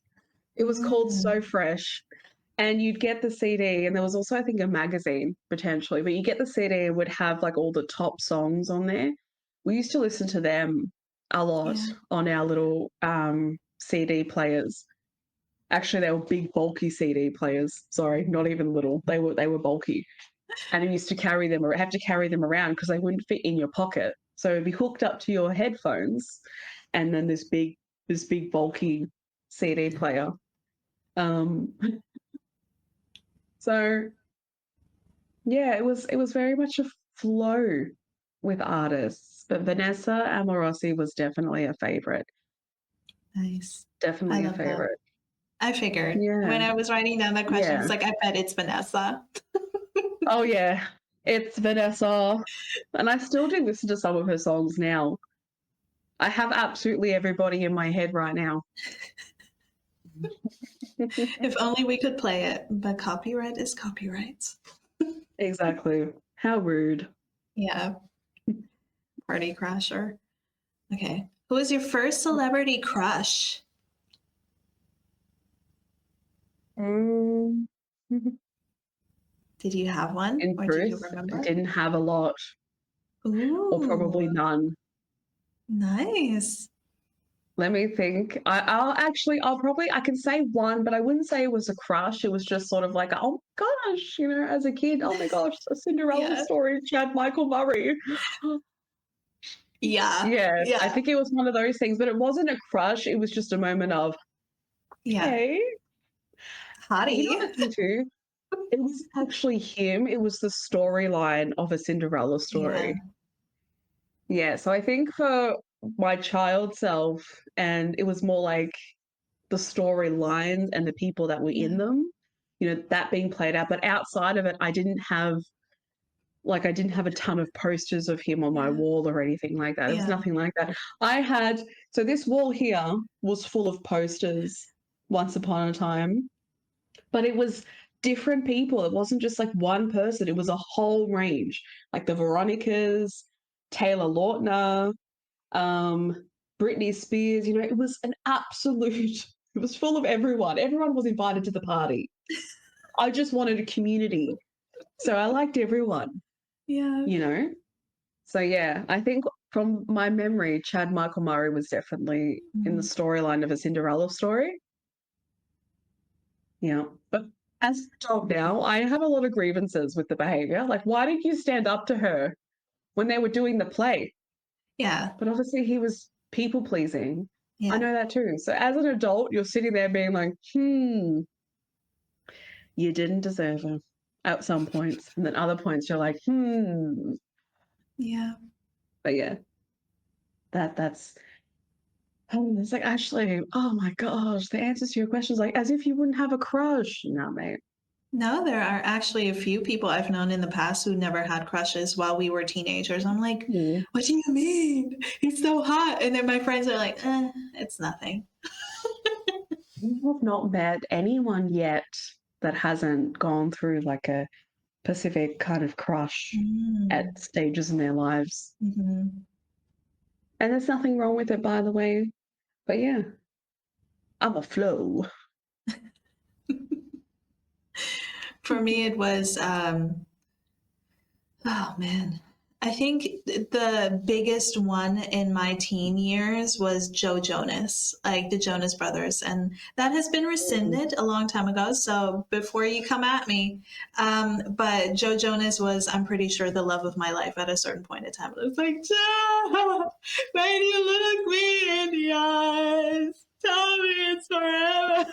It was called So
Mm.
Fresh. And you'd get the CD, and there was also, I think, a magazine potentially, but you get the CD and would have like all the top songs on there. We used to listen to them a lot
Yeah.
on our little CD players. Actually, they were big, bulky CD players. Sorry, not even little. They were bulky, and you used to carry them or have to carry them around because they wouldn't fit in your pocket. So it'd be hooked up to your headphones, and then this big bulky CD player. Um, so yeah, it was very much a flow with artists, but Vanessa Amorosi was definitely a favorite.
Nice. I
Definitely a
love that.
favorite.
I figured
Yeah,
when I was writing down the questions,
yeah.
like, I bet it's Vanessa.
Oh yeah, it's Vanessa, and I still do listen to some of her songs now. I have absolutely everybody in my head right now.
If only we could play it, but copyright is copyright.
Exactly. How rude.
Yeah, party crasher. Okay. Who was your first celebrity crush?
Mm.
Did you have one
In
or did you
truth, I
remember?
didn't have a lot, or probably
Ooh,
none.
nice.
Let me think. I'll probably, I can say one, but I wouldn't say it was a crush. It was just sort of like, oh gosh, you know, as a kid, oh my gosh, a Cinderella
Yeah.
story, Chad Michael Murray.
Yeah.
Yeah, I
Yeah.
think it was one of those things, but it wasn't a crush. It was just a moment of,
Yeah.
okay. But you know
Hottie.
the thing too? It was actually him. It was the storyline of a Cinderella
Yeah.
story. Yeah, so I think for my child self, and it was more like the storylines and the people that were in
Yeah.
them, you know, that being played out. But outside of it, I didn't have a ton of posters of him on my
Yeah.
wall or anything like that. It was
Yeah.
nothing like that. I had, so this wall here was full of posters once upon a time, but it was different people. It wasn't just like one person, it was a whole range, like the Veronicas, Taylor Lautner, um, Britney Spears, you know, it was an absolute, it was full of everyone. Everyone was invited to the party. I just wanted a community. So I liked everyone,
Yeah.
you know? So yeah, I think from my memory, Chad Michael Murray was definitely in the
Mhm.
storyline of a Cinderella story. Yeah. But as an adult now, I have a lot of grievances with the behavior. Like, why didn't you stand up to her when they were doing the play?
Yeah.
But obviously he was people pleasing. I
Yeah.
know that too. So as an adult, you're sitting there being like, you didn't deserve her at some points. And then other points you're like,
Yeah.
But yeah, that's it's like actually, oh my gosh, the answers to your questions like as if you wouldn't have a crush. No, mate.
No, there are actually a few people I've known in the past who never had crushes while we were teenagers. I'm like,
Mm.
what do you mean? He's so hot. And then my friends are like, it's nothing.
We have not met anyone yet that hasn't gone through like a Pacific kind of crush
Mm.
at stages in their lives.
Hmm.
And there's nothing wrong with it, by the way. But yeah, I'm a flow.
For me, it was, oh man. I think the biggest one in my teen years was Joe Jonas, like the Jonas Brothers. And that has been rescinded a long time ago. So before you come at me, but Joe Jonas was, I'm pretty sure, the love of my life at a certain point in time. It was like, Joe, when you look me in the eyes, tell me it's forever.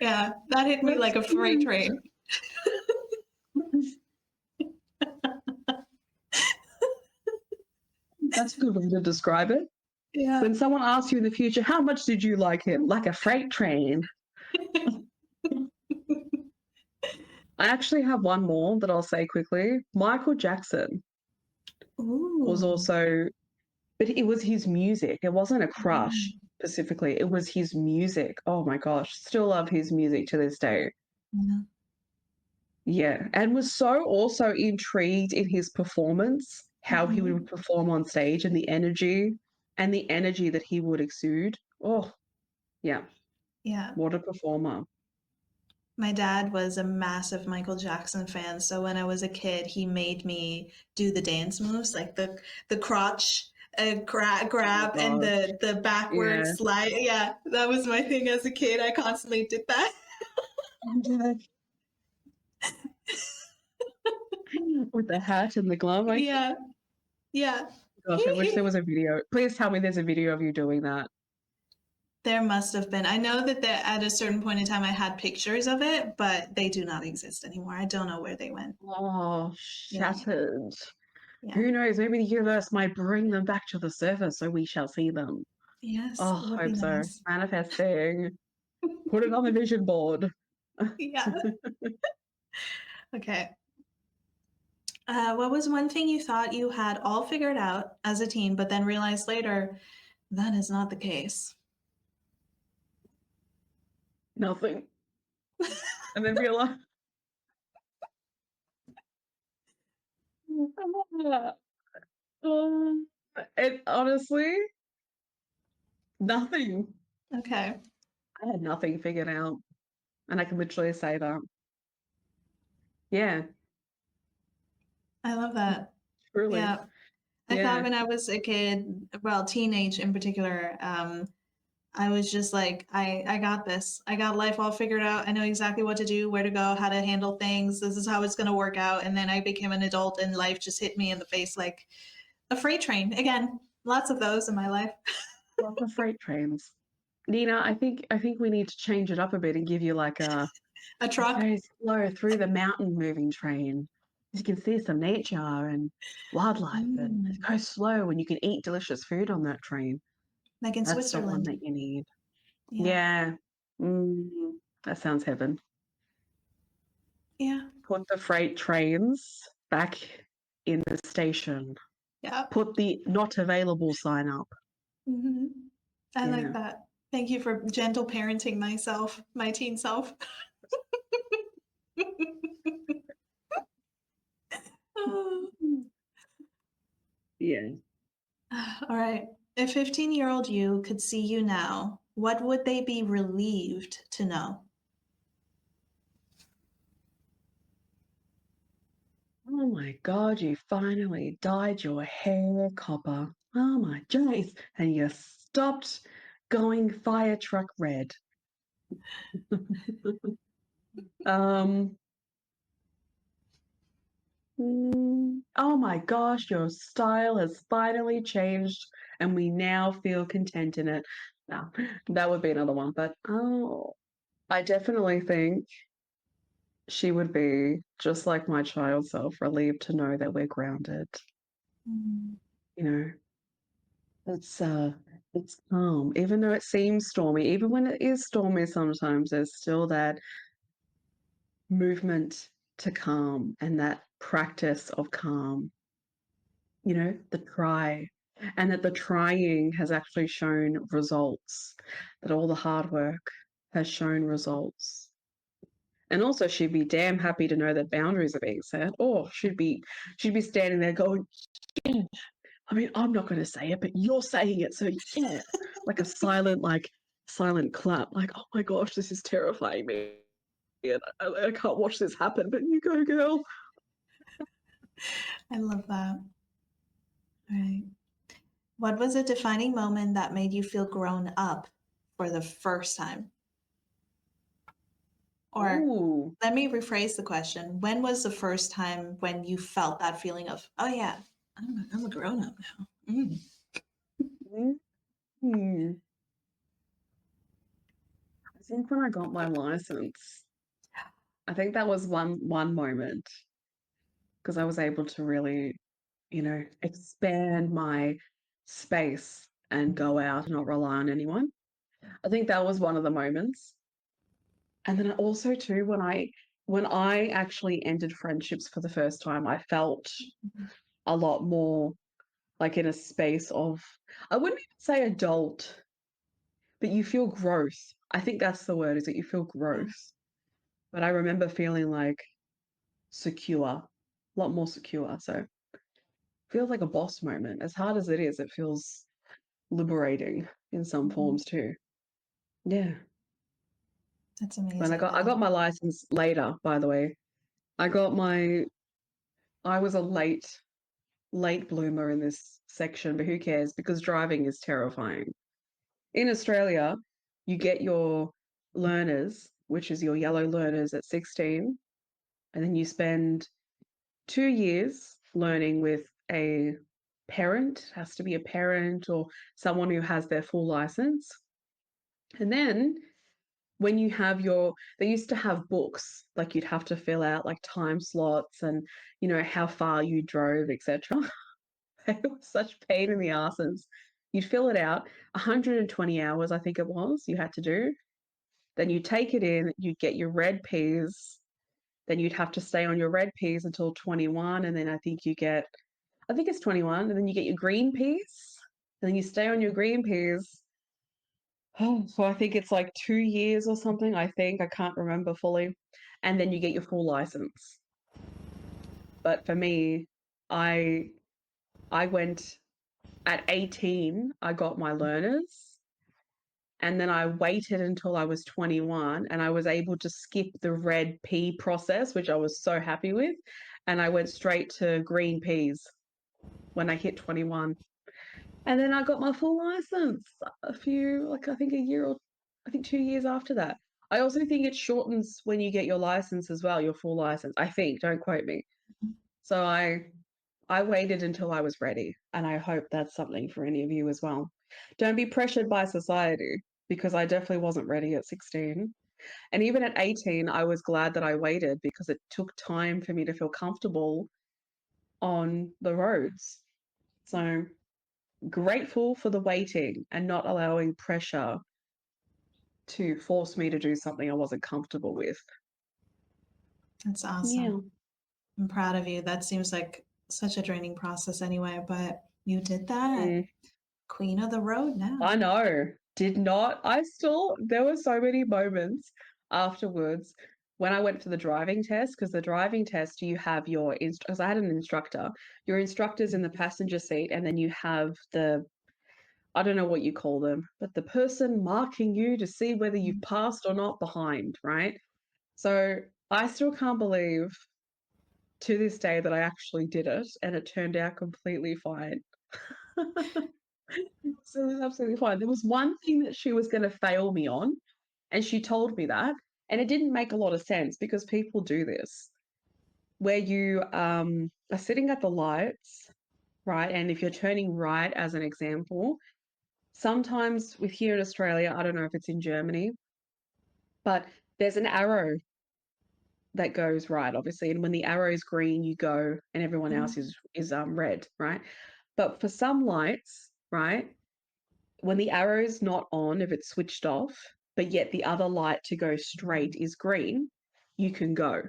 Yeah, that hit me
That's
like a freight
cute.
train.
That's a good way to describe it.
Yeah.
When someone asks you in the future, how much did you like him? Like a freight train. I actually have one more that I'll say quickly. Michael Jackson was
Ooh.
also, but it was his music. It wasn't a crush
Mm.
specifically. It was his music. Oh my gosh, still love his music to this day.
Yeah.
Yeah, and was so also intrigued in his performance, how he would
Mhm.
perform on stage and the energy that he would exude. Oh, yeah,
Yeah.
what a performer.
My dad was a massive Michael Jackson fan, so when I was a kid, he made me do the dance moves, like the crotch
Oh
grab and
my gosh.
the backward
Yeah.
slide. Yeah, that was my thing as a kid. I constantly did that.
Yeah. with the hat and the glove. Like,
Yeah. Yeah.
gosh, I wish there was a video. Please tell me there's a video of you doing that.
There must have been. I know that at a certain point in time I had pictures of it, but they do not exist anymore. I don't know where they went.
Oh,
Yeah.
shattered.
Yeah.
Who knows? Maybe the universe might bring them back to the surface so we shall see them.
Yes,
Oh,
it would be
hope so.
nice.
Manifesting. Put it on the vision board.
Yeah. Okay. What was one thing you thought you had all figured out as a teen, but then realized later that is not the case?
Nothing. And then realize. Um, it honestly, nothing.
Okay.
I had nothing figured out. And I can literally say that. Yeah,
I love that.
truly.
Yeah. I thought
Yeah.
when I was a kid, well, teenage in particular, I was just like, I got this. I got life all figured out. I know exactly what to do, where to go, how to handle things. This is how it's going to work out. And then I became an adult and life just hit me in the face like a freight train. Again, lots of those in my life.
Lots of freight trains. Nina, I think we need to change it up a bit and give you like
A
a
truck.
very slow through the mountain moving train. You can see some nature and wildlife and
Mm,
go slow and you can eat delicious food on that train.
like in
That's the one
Switzerland.
that you need.
Yeah.
Yeah. That sounds heaven.
Yeah.
Put the freight trains back in the station.
Yeah.
Put the not available sign up.
Hmm. I like
Yeah.
that. Thank you for gentle parenting myself, my teen self. Oh.
Yeah.
All right. If 15-year-old you could see you now, what would they be relieved to know?
Oh my God, you finally dyed your hair copper. Oh my days. And you stopped going fire truck red. um, oh my gosh, your style has finally changed and we now feel content in it. No, that would be another one. But I definitely think she would be just like my child self, relieved to know that we're grounded.
Mm,
You know, it's calm. Even though it seems stormy, even when it is stormy sometimes, there's still that movement to calm and that practice of calm, the try. And that the trying has actually shown results, that all the hard work has shown results. And also she'd be damn happy to know that boundaries are being set. Or she'd be standing there going, yeah. I mean, I'm not going to say it, but you're saying it, so yeah, like a silent clap, like, oh my gosh, this is terrifying me, and I can't watch this happen. But you go, girl.
I love that. All right. What was a defining moment that made you feel grown up for the first time? Or
Ooh,
let me rephrase the question. When was the first time when you felt that feeling of, oh yeah, I'm a grown up now? Mm.
mm. I think when I got my license, I think that was one moment because I was able to really, expand my space and go out and not rely on anyone. I think that was one of the moments. And then also too, when I actually ended friendships for the first time, I felt a lot more like in a space of, I wouldn't even say adult, but you feel growth. I think that's the word, is that you feel
Yeah.
growth. But I remember feeling like secure, a lot more secure. So feels like a boss moment. As hard as it is, it feels liberating in some
Mhm.
forms too. Yeah.
That's
When I
amazing.
got
I
I
love
got my license later, by the way. I got my I was a late bloomer in this section, but who cares? Because driving is terrifying. In Australia, you get your learners, which is your yellow learners at 16, and then you spend 2 years learning with a parent, has to be a parent or someone who has their full license. And then when you have they used to have books, like you'd have to fill out like time slots and, how far you drove, etc. It was such pain in the asses. You'd fill it out, 120 hours, I think it was, you had to do. Then you take it in, you'd get your red Ps. Then you'd have to stay on your red Ps until 21. And then I think it's 21. And then you get your green Ps. And then you stay on your green Ps. Oh, so I think it's like 2 years or something, I think. I can't remember fully. And then you get your full license. But for me, I went at 18, I got my learners. And then I waited until I was 21 and I was able to skip the red P process, which I was so happy with. And I went straight to green Ps when I hit 21. And then I got my full license I think a year or I think 2 years after that. I also think it shortens when you get your license as well, your full license. I think, don't quote me. So I waited until I was ready, and I hope that's something for any of you as well. Don't be pressured by society because I definitely wasn't ready at 16. And even at 18, I was glad that I waited because it took time for me to feel comfortable on the roads. So grateful for the waiting and not allowing pressure to force me to do something I wasn't comfortable with.
That's
Yeah.
awesome. I'm proud of you. That seems like such a draining process anyway, but you did that.
Mm,
Queen of the road
I
now.
know. There were so many moments afterwards when I went for the driving test, because the driving test, you have because I had an instructor, your instructor's in the passenger seat, and then you have I don't know what you call them, but the person marking you to see whether you've passed or not behind, right? So I still can't believe to this day that I actually did it and it turned out completely fine. So it was absolutely fine. There was one thing that she was going to fail me on, and she told me that, and it didn't make a lot of sense because people do this where you are sitting at the lights, right? And if you're turning right, as an example, sometimes with here in Australia, I don't know if it's in Germany, but there's an arrow that goes right, obviously, and when the arrow is green, you go, and everyone else
Mhm.
is red, right? But for some lights, right, when the arrow's not on, if it's switched off, but yet the other light to go straight is green, you can go.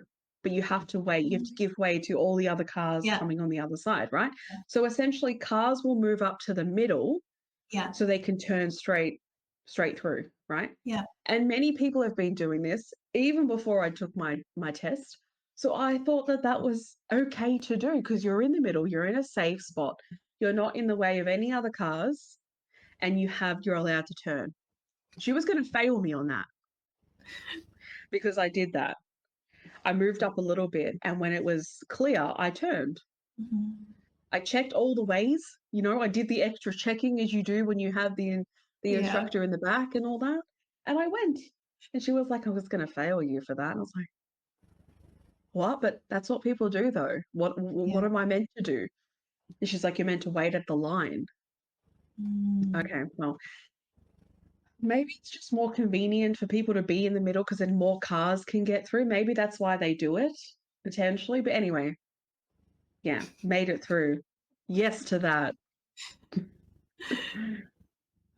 But you have to wait. You have to give way to all the other cars
Yeah.
coming on the other side, right? So essentially, cars will move up to the middle
Yeah.
so they can turn straight through, right?
Yeah.
And many people have been doing this even before I took my test. So I thought that that was okay to do because you're in the middle, you're in a safe spot, you're not in the way of any other cars, and you're allowed to turn. She was going to fail me on that because I did that. I moved up a little bit, and when it was clear, I turned.
Mhm.
I checked all the ways. I did the extra checking as you do when you have the
Yeah.
instructor in the back and all that. And I went. And she was like, I was going to fail you for that. And I was like, what? But that's what people do, though. What
Yeah.
am I meant to do? And she's like, you're meant to wait at the line.
Mm.
Okay, well, maybe it's just more convenient for people to be in the middle because then more cars can get through. Maybe that's why they do it, potentially. But anyway, yeah, made it through. Yes to that.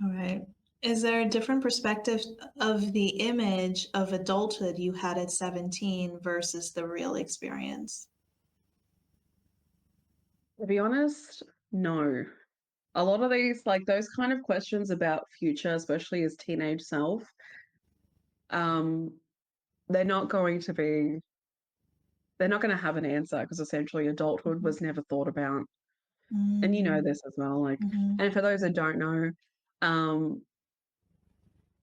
All right. Is there a different perspective of the image of adulthood you had at 17 versus the real experience?
To be honest, no. A lot of these, like those kind of questions about future, especially as teenage self, um, they're not going to be, they're not going to have an answer because essentially adulthood
Mhm.
was never thought about. And you know
Mm.
this as well. Like,
Mhm.
and for those that don't know, um,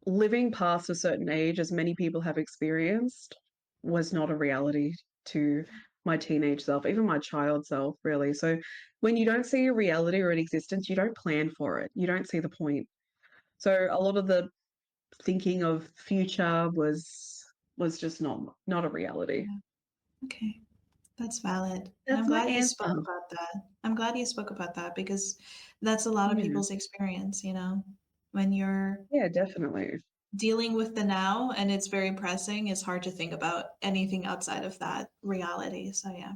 living past a certain age, as many people have experienced, was not a reality to my teenage self, even my child self, really. So when you don't see a reality or an existence, you don't plan for it. You don't see the point. So a lot of the thinking of future was just not a reality.
Yeah. Okay. That's valid. And I'm
That's my
glad you spoke
answer.
about that. I'm glad you spoke about that because that's a lot of
Yeah.
people's experience, when you're
Yeah, definitely.
dealing with the now and it's very pressing, it's hard to think about anything outside of that reality. So, yeah.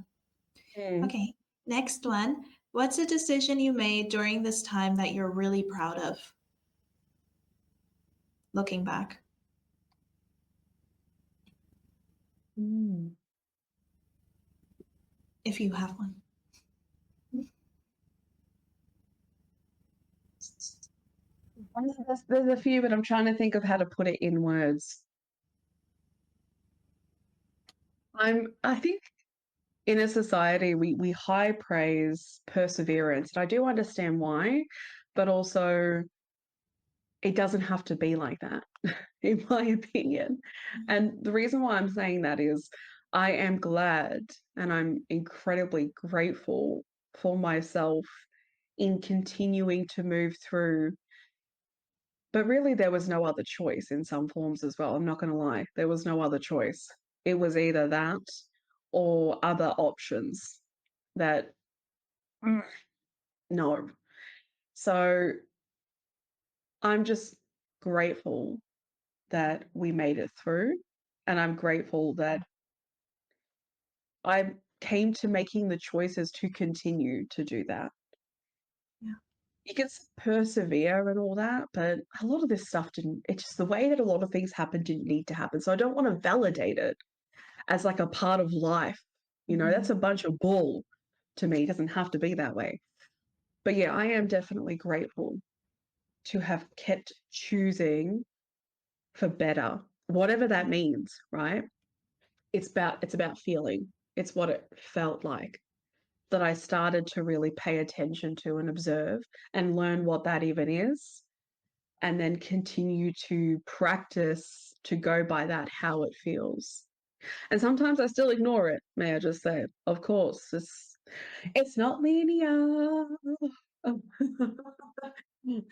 Mm.
Okay. Next one. What's a decision you made during this time that you're really proud of looking back,
Mm.
if you have one?
There's a few, but I'm trying to think of how to put it in words. I think in a society we high praise perseverance, and I do understand why, but also it doesn't have to be like that, in my opinion. And the reason why I'm saying that is I am glad and I'm incredibly grateful for myself in continuing to move through. But really, there was no other choice in some forms as well. I'm not going to lie. There was no other choice. It was either that or other options that, mm, no. So I'm just grateful that we made it through. And I'm grateful that I came to making the choices to continue to do that.
Yeah.
You can persevere and all that, but a lot of this stuff didn't, it's just the way that a lot of things happen didn't need to happen. So I don't want to validate it as like a part of life. That's
Mhm.
a bunch of bull to me. It doesn't have to be that way. But yeah, I am definitely grateful to have kept choosing for better, whatever that means, right? It's about feeling. It's what it felt like that I started to really pay attention to and observe and learn what that even is, and then continue to practice to go by that how it feels. And sometimes I still ignore it, may I just say. Of course, it's not linear.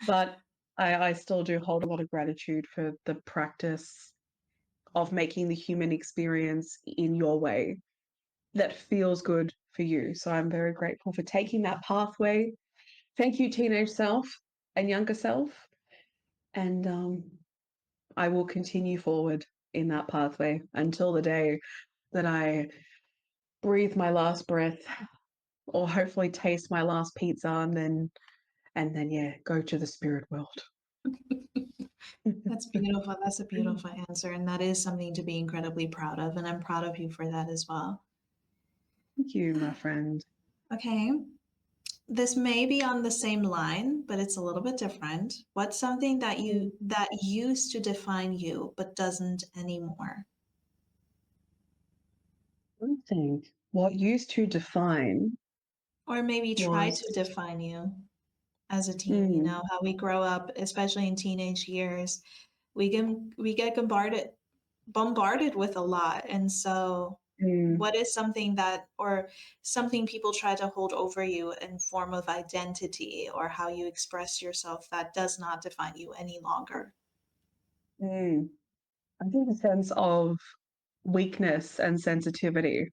But I still do hold a lot of gratitude for the practice of making the human experience in your way that feels good for you. So I'm very grateful for taking that pathway. Thank you, teenage self and younger self. And I will continue forward in that pathway until the day that I breathe my last breath or hopefully taste my last pizza and then yeah, go to the spirit world.
That's beautiful. That's a beautiful answer. And that is something to be incredibly proud of. And I'm proud of you for that as well.
Thank you, my friend.
Okay. This may be on the same line, but it's a little bit different. What's something that used to define you but doesn't anymore?
One thing, what used to define
Or maybe try
was,
to define you as a teen,
mm,
how we grow up, especially in teenage years. We get bombarded with a lot. And so
mm,
what is something that or something people try to hold over you in form of identity or how you express yourself that does not define you any longer?
mm. I think a sense of weakness and sensitivity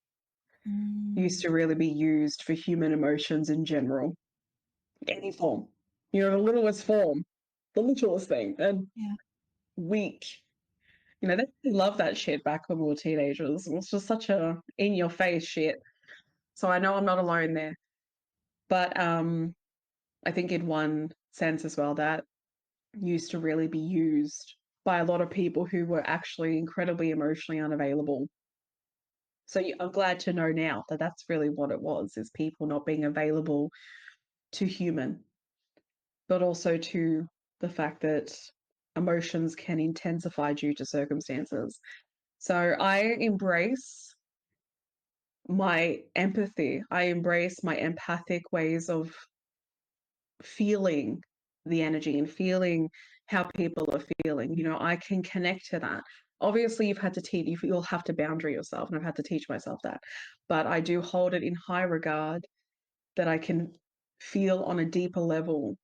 used
Mm,
to really be used for human emotions in general, any form. The littlest form, the littlest thing, and
yeah.
weak. They love that shit back when we were teenagers. It was just such a in your face shit. So I know I'm not alone there. But I think in one sense as well, that used to really be used by a lot of people who were actually incredibly emotionally unavailable. So I'm glad to know now that that's really what it was, is people not being available to human, but also to the fact that emotions can intensify due to circumstances. So I embrace my empathy. I embrace my empathic ways of feeling the energy and feeling how people are feeling. I can connect to that. Obviously, you'll have to boundary yourself, and I've had to teach myself that. But I do hold it in high regard that I can feel on a deeper level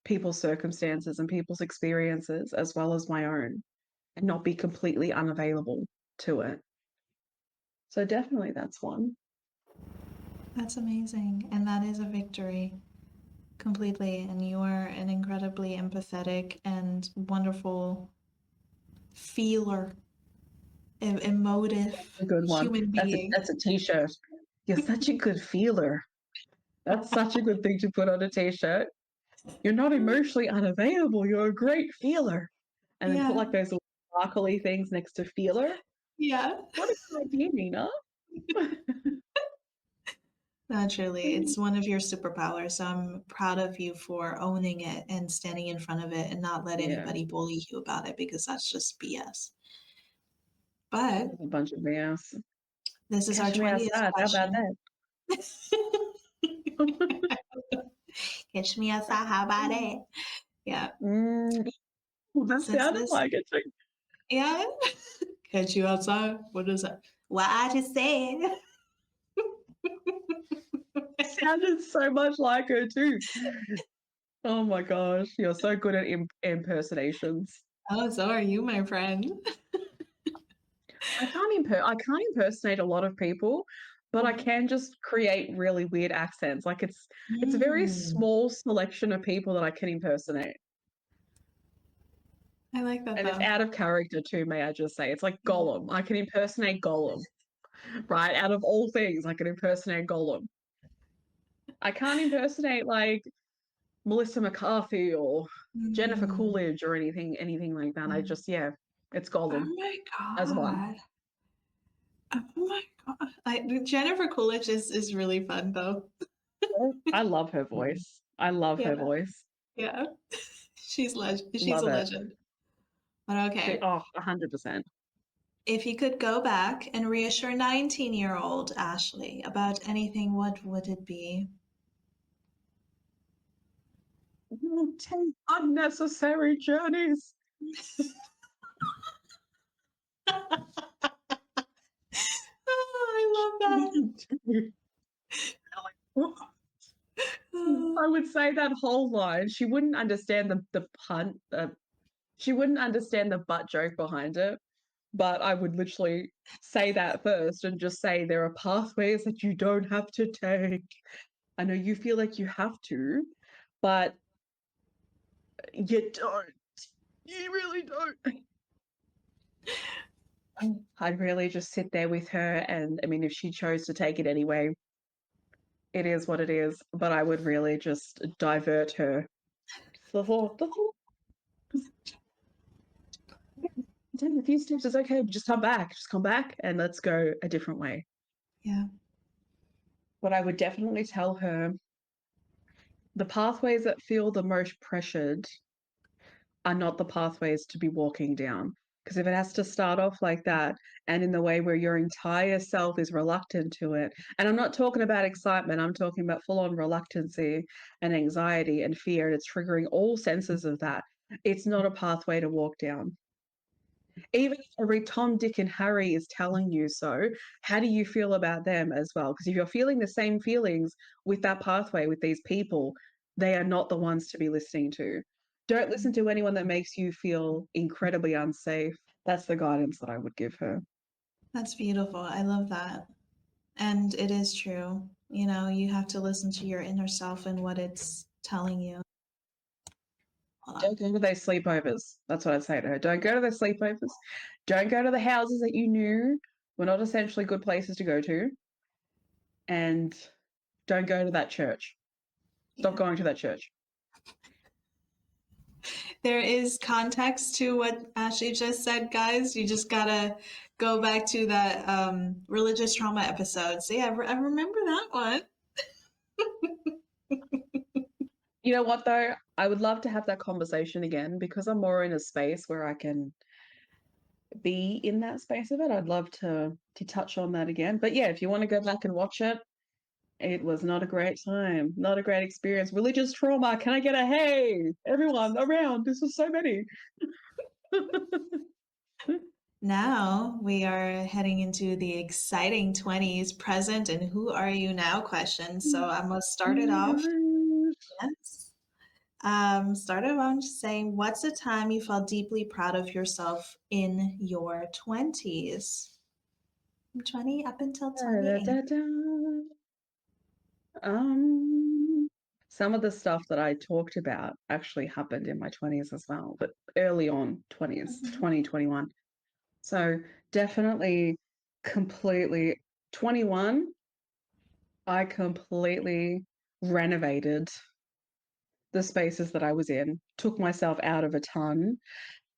people's circumstances and people's experiences as well as my own, and not be completely unavailable to it. So definitely that's one.
That's amazing. And that is a victory completely. And you are an incredibly empathetic and wonderful feeler, emotive
A good one.
human being.
That's a t-shirt. You're such a good feeler. That's such a good thing to put on a t-shirt. You're not emotionally unavailable. You're a great feeler. And then put
Yeah.
like those little sparkly things next to feeler.
Yeah.
What a good idea, Nina.
No, truly, it's one of your superpowers. So I'm proud of you for owning it and standing in front of it and not let
Yeah,
anybody bully you about it because that's just BS. But
a bunch of ass.
this is our
Catch me
20th
outside. How about
question.
that?
Catch me outside. How about it? Yeah.
Mm, that
Since
sounded
this,
like it too.
yeah. Catch you outside. What is that? What I just said.
Sounded so much like her too. Oh my gosh, you're so good at impersonations.
Oh, so are you, my friend.
I can't impersonate a lot of people, but I can just create really weird accents. Like it's a very
Mm,
small selection of people that I can impersonate.
I like that
And it's
though.
out of character too, may I just say. It's like Gollum. I can impersonate Gollum, right? Out of all things, I can impersonate Gollum. I can't impersonate like Melissa McCarthy or Jennifer
Mm.
Coolidge or anything like that. I just yeah, it's Gollum
Oh my
as one.
God. Oh my God. Jennifer Coolidge is really fun though.
I love her voice. I love her
Yeah.
voice.
Yeah. She's a
Love it.
legend. But okay.
Oh, 100%.
If you could go back and reassure 19-year-old Ashley about anything, what would it be?
Don't take unnecessary journeys.
Oh, I love that.
I would say that whole line. She wouldn't understand the pun. She wouldn't understand the butt joke behind it. But I would literally say that first and just say there are pathways that you don't have to take. I know you feel like you have to, but you don't. You really don't. I'd really just sit there with her, and I mean, if she chose to take it anyway, it is what it is. But I would really just divert her. Take a few steps. It's okay. Just come back. Just come back, and let's go a different way.
Yeah.
But I would definitely tell her the pathways that feel the most pressured are not the pathways to be walking down. Because if it has to start off like that and in the way where your entire self is reluctant to it, and I'm not talking about excitement, I'm talking about full on reluctancy and anxiety and fear, and it's triggering all senses of that, it's not a pathway to walk down. Even if every Tom, Dick, and Harry is telling you so, how do you feel about them as well? Because if you're feeling the same feelings with that pathway, with these people, they are not the ones to be listening to. Don't listen to anyone that makes you feel incredibly unsafe. That's the guidance that I would give her.
That's beautiful. I love that. And it is true. You know, you have to listen to your inner self and what it's telling you. Hold on.
Don't go to those sleepovers. That's what I'd say to her. Don't go to those sleepovers. Don't go to the houses that you knew were not essentially good places to go to. And don't go to that church. Stop
Yeah.
going to that church.
There is context to what Ashley just said, guys. You just gotta go back to that religious trauma episode. So yeah, I remember that one.
You know what though? I would love to have that conversation again because I'm more in a space where I can be in that space of it. I'd love to touch on that again. But yeah, if you want to go back and watch it, it was not a great time, not a great experience. Religious trauma. Can I get a hey, everyone around? This is so many.
Now we are heading into the exciting 20s, present, and who are you now questions. So I'm gonna
Oh
start it
my
off.
gosh.
Yes. Start it off just saying, what's a time you felt deeply proud of yourself in your 20s? From 20 up until
Da, da,
28.
da, da. Um, some of the stuff that I talked about actually happened in my 20s as well, but early on 20s,
Mhm.
2021. So definitely completely 21, I completely renovated the spaces that I was in, took myself out of a ton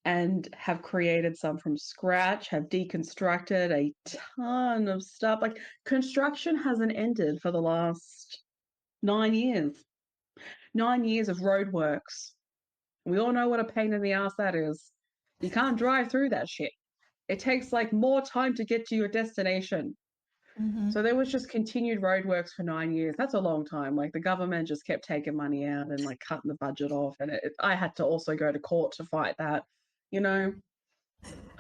and have created some from scratch, have deconstructed a ton of stuff. Like construction hasn't ended for the last 9 years. 9 years of roadworks. We all know what a pain in the ass that is. You can't drive through that shit. It takes like more time to get to your destination. So
Mhm.
there was just continued roadworks for 9 years. That's a long time. Like the government just kept taking money out and like cutting the budget off. And I had to also go to court to fight that. You know,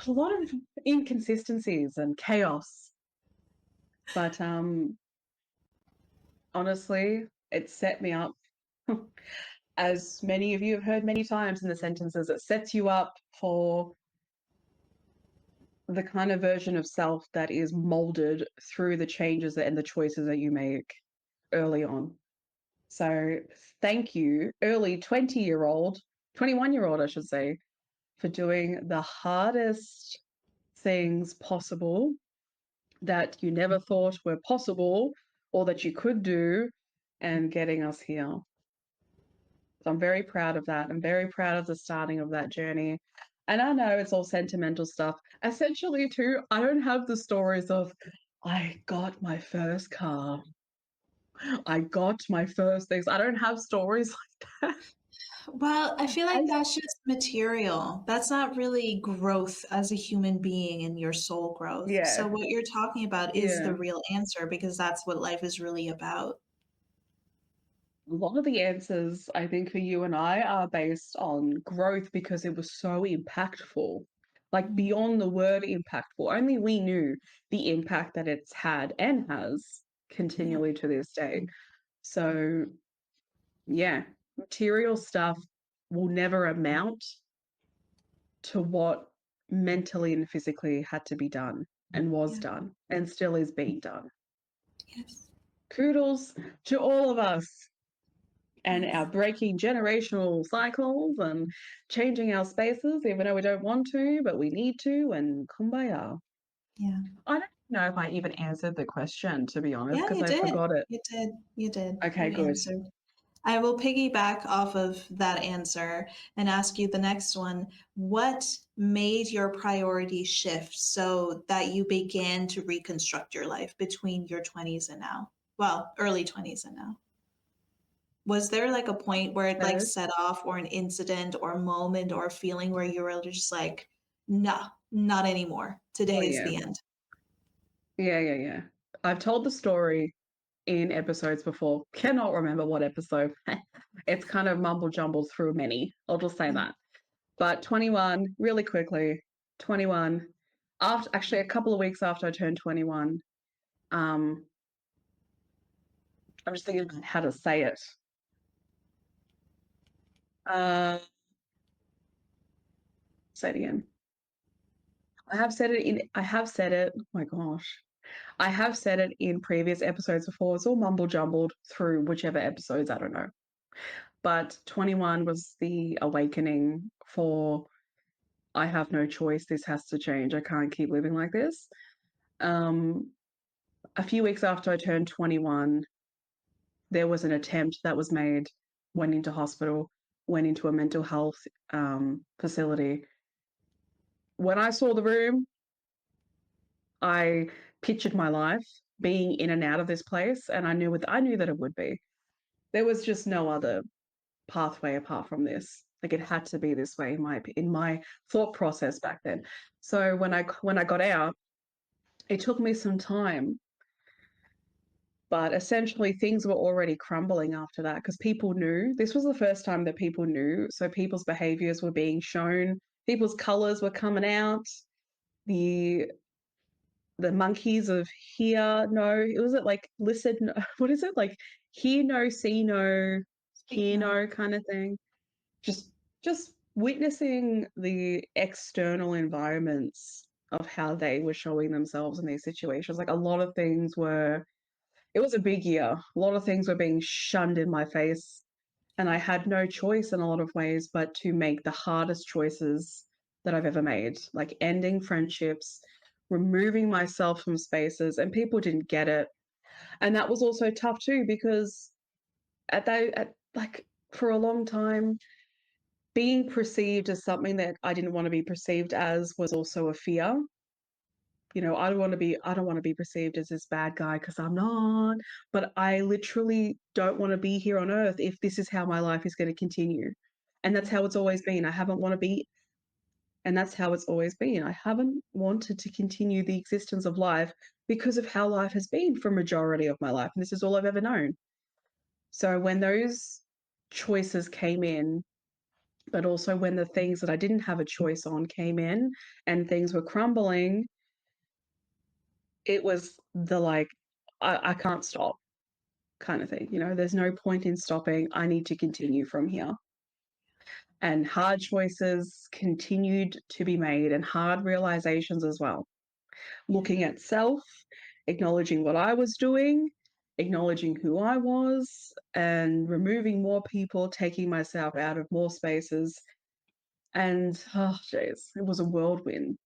a lot of inconsistencies and chaos. But honestly, it set me up. As many of you have heard many times in the sentences, it sets you up for the kind of version of self that is molded through the changes and the choices that you make early on. So thank you, early 20-year-old, 21-year-old, I should say, for doing the hardest things possible that you never thought were possible or that you could do and getting us here. So I'm very proud of that. I'm very proud of the starting of that journey. And I know it's all sentimental stuff. Essentially, too, I don't have the stories of, I got my first car. I got my first things. I don't have stories like that.
Well, I feel like
I,
that's just material. That's not really growth as a human being and your soul growth. So,
yeah,
what you're talking about is the
yeah.
real answer because that's what life is really about.
A lot of the answers, I think, for you and I are based on growth because it was so impactful. Like
Mm.
beyond the word impactful, only we knew the impact that it's had and has
Yeah.
continually to this day. So, yeah, material stuff will never amount to what mentally and physically had to be done and was
Yeah.
done and still is being done.
Yes.
Kudos to all of us and our
Yes.
breaking generational cycles and changing our spaces, even though we don't want to, but we need to, and kumbaya.
Yeah.
I don't know if I even answered the question, to be honest,
Yeah,
because
you
I
did.
forgot it.
You did. You did.
Okay,
You
good.
answered. I will piggyback off of that answer and ask you the next one. What made your priority shift so that you began to reconstruct your life between your 20s and now? Well, early 20s and now. Was there like a point where it like
Third.
set off or an incident or a moment or a feeling where you were just like, no, not anymore.
Oh,
Today is
yeah.
the end.
Yeah, yeah, yeah. I've told the story in episodes before. Cannot remember what episode. It's kind of mumble jumbled through many. I'll just say
Yeah.
that. But 21, really quickly, 21, after actually a couple of weeks after I turned 21, um, I'm just thinking about how to say it. Uh, say it again. I have said it, oh my gosh. I have said it in previous episodes before. It's all mumble jumbled through whichever episodes, I don't know. But 21 was the awakening for I have no choice. This has to change. I can't keep living like this. Um, a few weeks after I turned 21, there was an attempt that was made, went into hospital, went into a mental health facility. When I saw the room, I pictured my life being in and out of this place, and I knew that it would be. There was just no other pathway apart from this. Like it had to be this way in my thought process back then. So when I got out, it took me some time, but essentially things were already crumbling after that because people knew this was the first time that people knew. So people's behaviors were being shown, people's colors were coming out. The monkeys of hear no, it was it like listen no, what is it like hear no, see no,
Speak
hear
now.
no kind of thing. Just witnessing the external environments of how they were showing themselves in these situations. Like a lot of things were, it was a big year. A lot of things were being shunned in my face. And I had no choice in a lot of ways but to make the hardest choices that I've ever made, like ending friendships, removing myself from spaces, and people didn't get it. And that was also tough too, because like for a long time, being perceived as something that I didn't want to be perceived as was also a fear. You know, I don't want to be perceived as this bad guy because I'm not, but I literally don't want to be here on earth if this is how my life is going to continue. And that's how it's always been. I haven't want to be, and that's how it's always been. I haven't wanted to continue the existence of life because of how life has been for a majority of my life. And this is all I've ever known. So when those choices came in, but also when the things that I didn't have a choice on came in and things were crumbling, it was the like, I can't stop kind of thing. You know, there's no point in stopping. I need to continue from here. And hard choices continued to be made and hard realizations as well. Looking at self, acknowledging what I was doing, acknowledging who I was, and removing more people, taking myself out of more spaces. And oh, jeez, it was a whirlwind,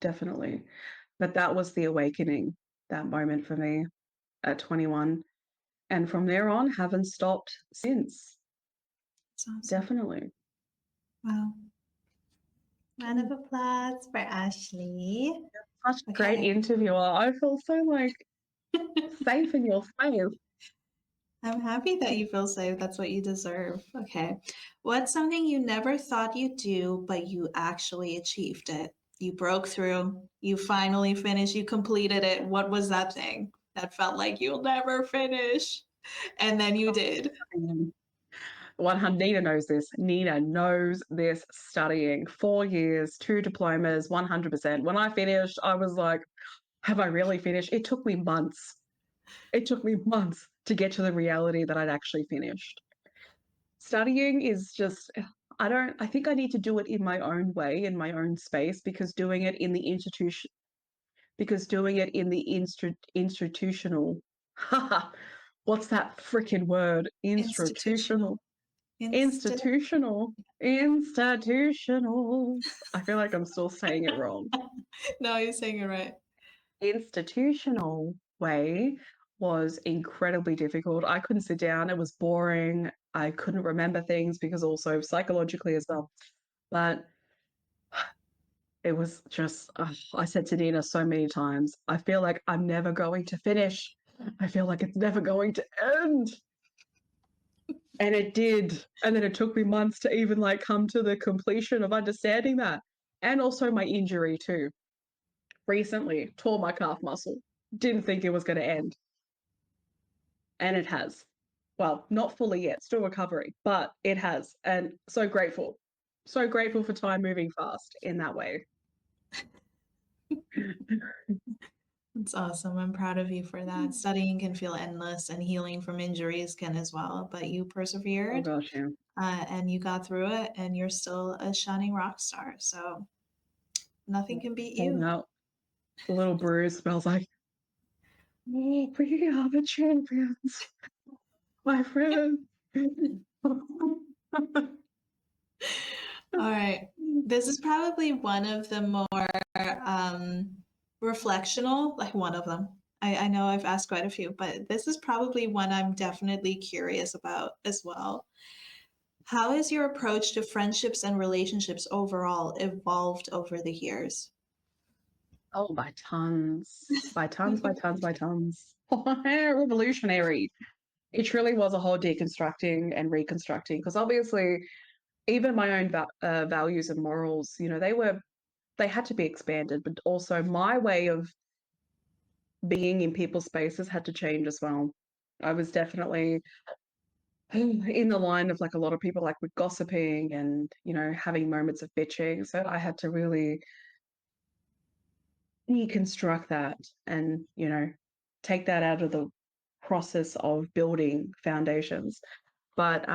definitely. But that was the awakening, that moment for me at 21. And from there on, haven't stopped since.
That's awesome.
Definitely.
Wow. Round of applause for Ashley.
Such a great interviewer. I feel so like safe in your space.
I'm happy that you feel safe. That's what you deserve. Okay. What's something you never thought you'd do, but you actually achieved it? You broke through, you finally finished, you completed it. What was that thing that felt like you'll never finish? And then you did.
100, Nina knows this. Nina knows this. Studying 4 years, 2 diplomas, 100%. When I finished, I was like, have I really finished? It took me months. It took me months to get to the reality that I'd actually finished. Studying is just, I think I need to do it in my own way, in my own space, because doing it in the institution, because doing it in the institutional, what's that freaking word?
Institutional.
Institutional. Institutional. I feel like I'm still saying it wrong.
No, you're saying it right.
Institutional way was incredibly difficult. I couldn't sit down. It was boring. I couldn't remember things because also psychologically as well. But it was just, I said to Nina so many times, I feel like I'm never going to finish. I feel like it's never going to end. And it did. And then it took me months to even like come to the completion of understanding that. And also my injury too. Recently, tore my calf muscle. Didn't think it was going to end. And it has. Well, not fully yet, still recovering, but it has. And so grateful. So grateful for time moving fast in that way.
That's awesome. I'm proud of you for that. Studying can feel endless and healing from injuries can as well, but you
Oh
persevered
gosh, yeah.
and you got through it and you're still a shining rock star. So nothing can beat
Holding
you.
up. The little bruise smells like, oh, we are the champions, my friend.
All right. This is probably one of the more reflectional, like one of them. I know I've asked quite a few, but this is probably one I'm definitely curious about as well. How has your approach to friendships and relationships overall evolved over the years?
Oh, by tons, by tons, by tons, by tons. Revolutionary. It truly was a whole deconstructing and reconstructing because obviously, even my own values and morals, you know, they had to be expanded, but also my way of being in people's spaces had to change as well. I was definitely in the line of like a lot of people, like with gossiping and, you know, having moments of bitching. So I had to really deconstruct that and, you know, take that out of the process of building foundations. But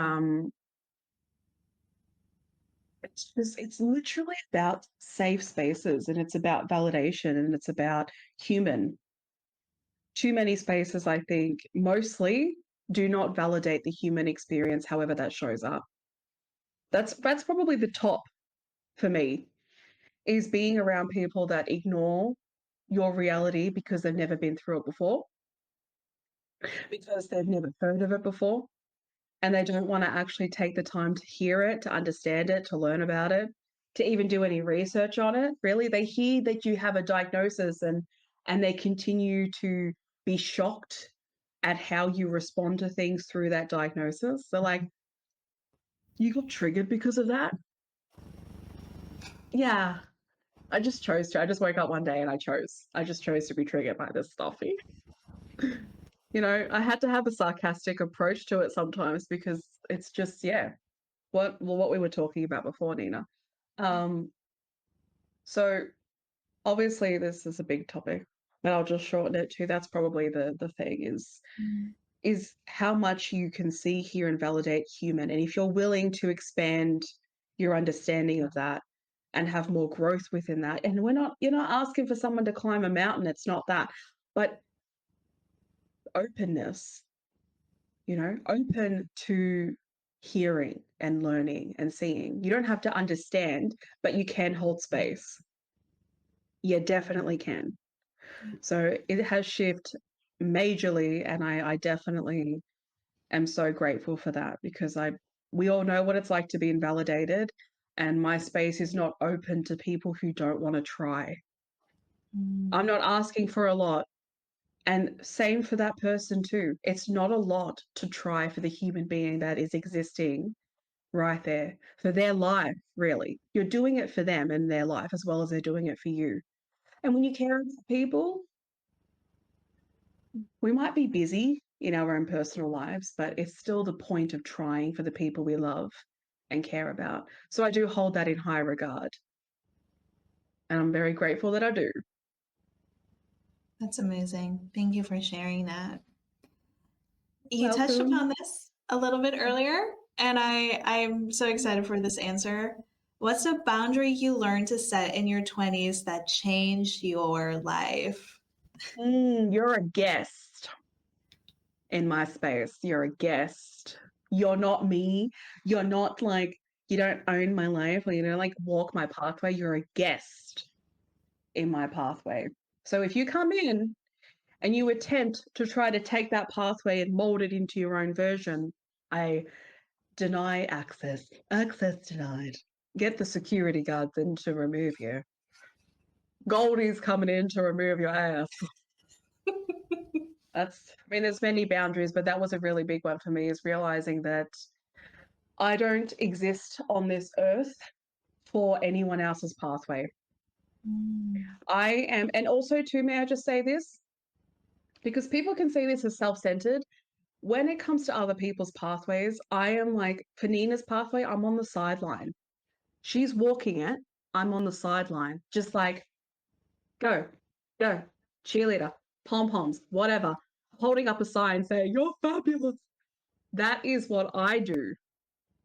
it's literally about safe spaces, and it's about validation, and it's about human. Too many spaces, I think, mostly do not validate the human experience, however that shows up. That's probably the top for me, is being around people that ignore your reality because they've never been through it before, because they've never heard of it before, and they don't want to actually take the time to hear it, to understand it, to learn about it, to even do any research on it. Really, they hear that you have a diagnosis, and they continue to be shocked at how you respond to things through that diagnosis. So like, you got triggered because of that? Yeah. I just chose to. I just woke up one day and I just chose to be triggered by this stuff. I had to have a sarcastic approach to it sometimes, because it's just, yeah, what we were talking about before, Nina. Um, so obviously this is a big topic, but I'll just shorten it to, that's probably the thing,
Mm.
is how much you can see, hear, and validate human. And if you're willing to expand your understanding of that and have more growth within that, and you're not asking for someone to climb a mountain, it's not that, but openness, open to hearing and learning and seeing. You don't have to understand, but you can hold space. You definitely can. So it has shifted majorly, and I definitely am so grateful for that, because we all know what it's like to be invalidated, and my space is not open to people who don't want to try. I'm
Mm.
not asking for a lot. And same for that person too. It's not a lot to try for the human being that is existing right there for their life, really. You're doing it for them and their life as well as they're doing it for you. And when you care about people, we might be busy in our own personal lives, but it's still the point of trying for the people we love and care about. So I do hold that in high regard. And I'm very grateful that I do.
That's amazing. Thank you for sharing that. You touched
Welcome.
upon this a little bit earlier, and I'm so excited for this answer. What's a boundary you learned to set in your 20s that changed your life?
You're a guest in my space. You're a guest. You're not me. You're not like, you don't own my life, or you don't like walk my pathway. You're a guest in my pathway. So if you come in and you attempt to try to take that pathway and mold it into your own version, I deny access. Access denied. Get the security guards in to remove you. Goldie's coming in to remove your ass. There's many boundaries, but that was a really big one for me, is realizing that I don't exist on this earth for anyone else's pathway.
Mm.
I am, and also too, may I just say this? Because people can see this as self-centered. When it comes to other people's pathways, I am like, for Nina's pathway, I'm on the sideline. She's walking it, I'm on the sideline. Just like, go, go, cheerleader, pom-poms, whatever. Holding up a sign saying, you're fabulous. That is what I do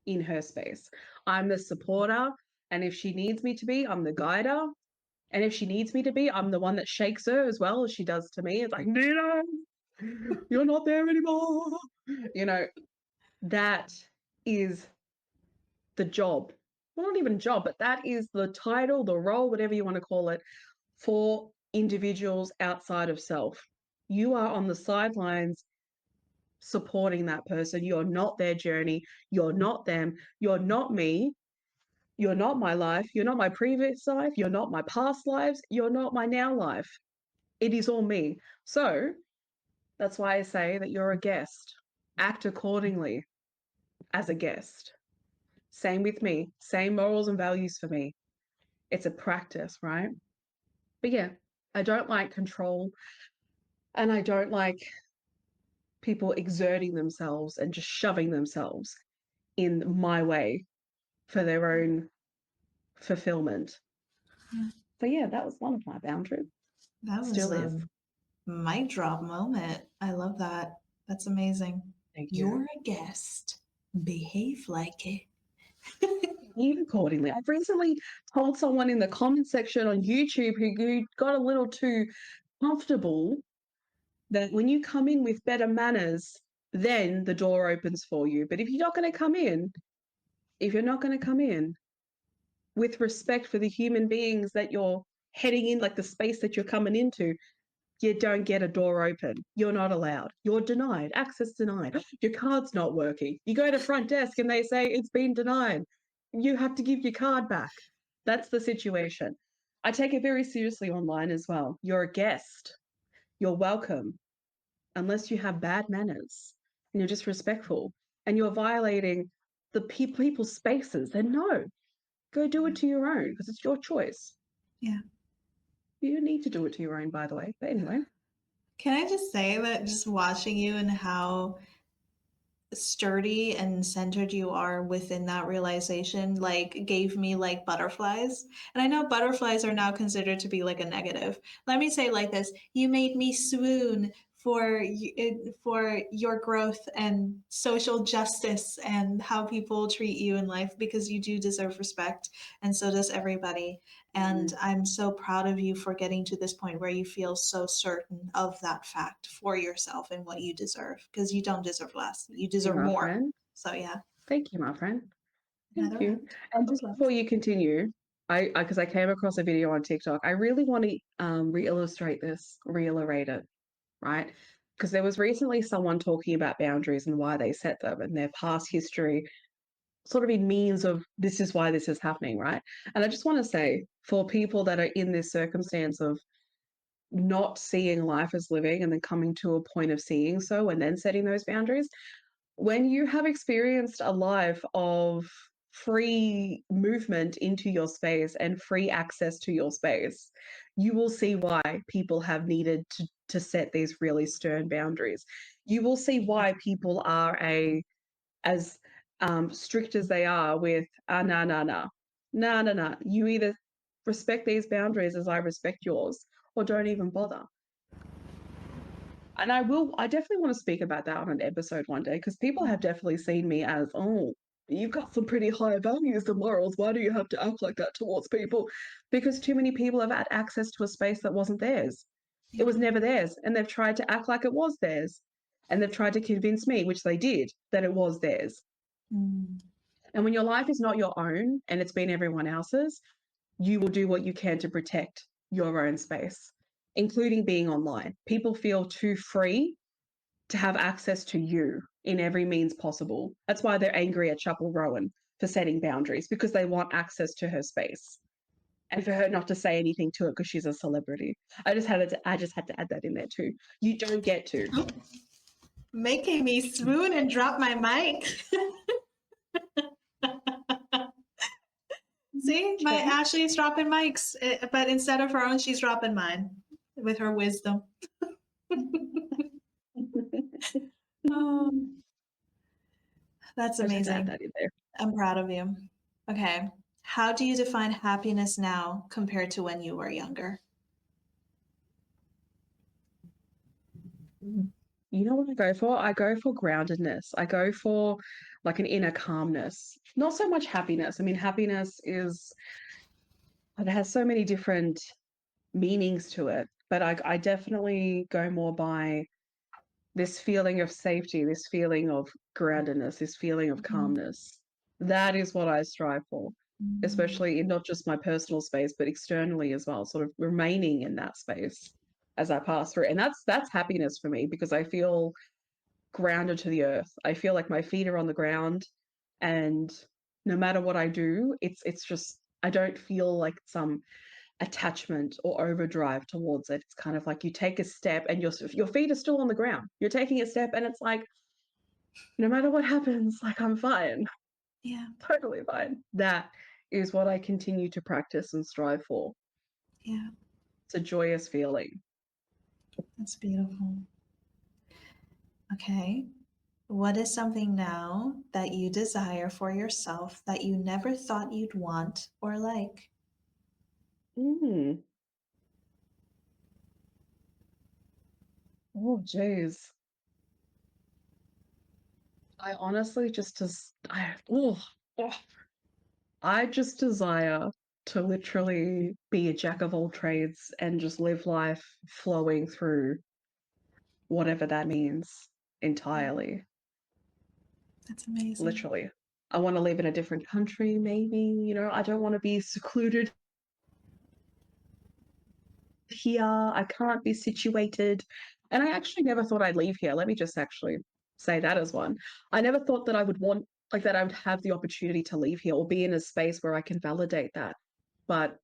in her space. I'm the supporter. And if she needs me to be, I'm the guider. And if she needs me to be, I'm the one that shakes her as well as she does to me. It's like, Nina, you're not there anymore. You know, that is the job. Well, not even job, but that is the title, the role, whatever you want to call it, for individuals outside of self. You are on the sidelines supporting that person. You're not their journey. You're not them. You're not me. You're not my life. You're not my previous life. You're not my past lives. You're not my now life. It is all me. So that's why I say that you're a guest. Act accordingly as a guest. Same with me. Same morals and values for me. It's a practice, right? But yeah, I don't like control, and I don't like people exerting themselves and just shoving themselves in my way for their own fulfillment.
Yeah.
So yeah, that was one of my boundaries.
That was
Still is.
a mic drop moment. I love that. That's amazing.
Thank you.
You're a guest. Behave like it.
behave accordingly. I've recently told someone in the comment section on YouTube who got a little too comfortable that when you come in with better manners, then the door opens for you. But if you're not going to come in, if you're not going to come in with respect for the human beings that you're heading in, like the space that you're coming into, you don't get a door open. You're not allowed. You're denied. Access denied. Your card's not working. You go to front desk and they say it's been denied. You have to give your card back. That's the situation. I take it very seriously online as well. You're a guest. You're welcome unless you have bad manners and you're disrespectful and you're violating the people's spaces. Then no, go do it to your own because it's your choice.
Yeah.
You don't need to do it to your own, by the way. But anyway.
Can I just say that just watching you and how sturdy and centered you are within that realization like gave me like butterflies, and I know butterflies are now considered to be like a negative. Let me say it like this: you made me swoon for your growth and social justice and how people treat you in life, because you do deserve respect and so does everybody. And I'm so proud of you for getting to this point where you feel so certain of that fact for yourself and what you deserve, because you don't deserve less. You deserve
My
more.
friend.
So yeah.
Thank you, my friend. Thank
Another
you.
round
And
of
just before
applause.
you continue, I because I came across a video on TikTok, I really want to reillustrate this, reiterate it, right? Because there was recently someone talking about boundaries and why they set them and their past history, sort of in means of this is why this is happening, right? And I just want to say, for people that are in this circumstance of not seeing life as living and then coming to a point of seeing so and then setting those boundaries, when you have experienced a life of free movement into your space and free access to your space, you will see why people have needed to set these really stern boundaries. You will see why people are as strict as they are with nah, nah, nah, nah, nah, nah. You either respect these boundaries as I respect yours, or don't even bother. And I definitely want to speak about that on an episode one day because people have definitely seen me as, oh, you've got some pretty high values and morals. Why do you have to act like that towards people? Because too many people have had access to a space that wasn't theirs. It
Yeah.
was never theirs. And they've tried to act like it was theirs. And they've tried to convince me, which they did, that it was theirs.
Mm.
And when your life is not your own and it's been everyone else's, you will do what you can to protect your own space, including being online. People feel too free to have access to you in every means possible. That's why they're angry at Chapel Rowan for setting boundaries, because they want access to her space and for her not to say anything to it because she's a celebrity. I just had to add that in there too. You don't get to.
Making me swoon and drop my mic. See, my
Okay.
Ashley's dropping mics, but instead of her own, she's dropping mine with her wisdom. Oh, that's
I just had to add
amazing.
that in there.
I'm proud of you. Okay. How do you define happiness now compared to when you were younger?
You know what I go for? I go for groundedness. I go for like an inner calmness, not so much happiness. I mean, happiness is, it has so many different meanings to it, but I definitely go more by this feeling of safety, this feeling of groundedness, this feeling of
Mhm.
calmness. That is what I strive for,
Mm.
especially in not just my personal space, but externally as well, sort of remaining in that space as I pass through. And that's happiness for me because I feel grounded to the earth. I feel like my feet are on the ground and no matter what I do, it's just I don't feel like some attachment or overdrive towards it. It's kind of like you take a step and your feet are still on the ground. You're taking a step and it's like no matter what happens, like I'm fine.
Yeah,
Totally fine. That is what I continue to practice and strive for.
yeah,
It's a joyous feeling.
that's beautiful. Okay. What is something now that you desire for yourself that you never thought you'd want or like?
Mm. Oh, geez. I honestly just I, oh, I just desire to literally be a jack of all trades and just live life flowing through whatever that means
Yeah,
entirely.
that's amazing.
Literally. I want to live in a different country, maybe, I don't want to be secluded here. I can't be situated. And I actually never thought I'd leave here. Let me just actually say that as one. I never thought that I would want, like, that I would have the opportunity to leave here or be in a space where I can validate that. But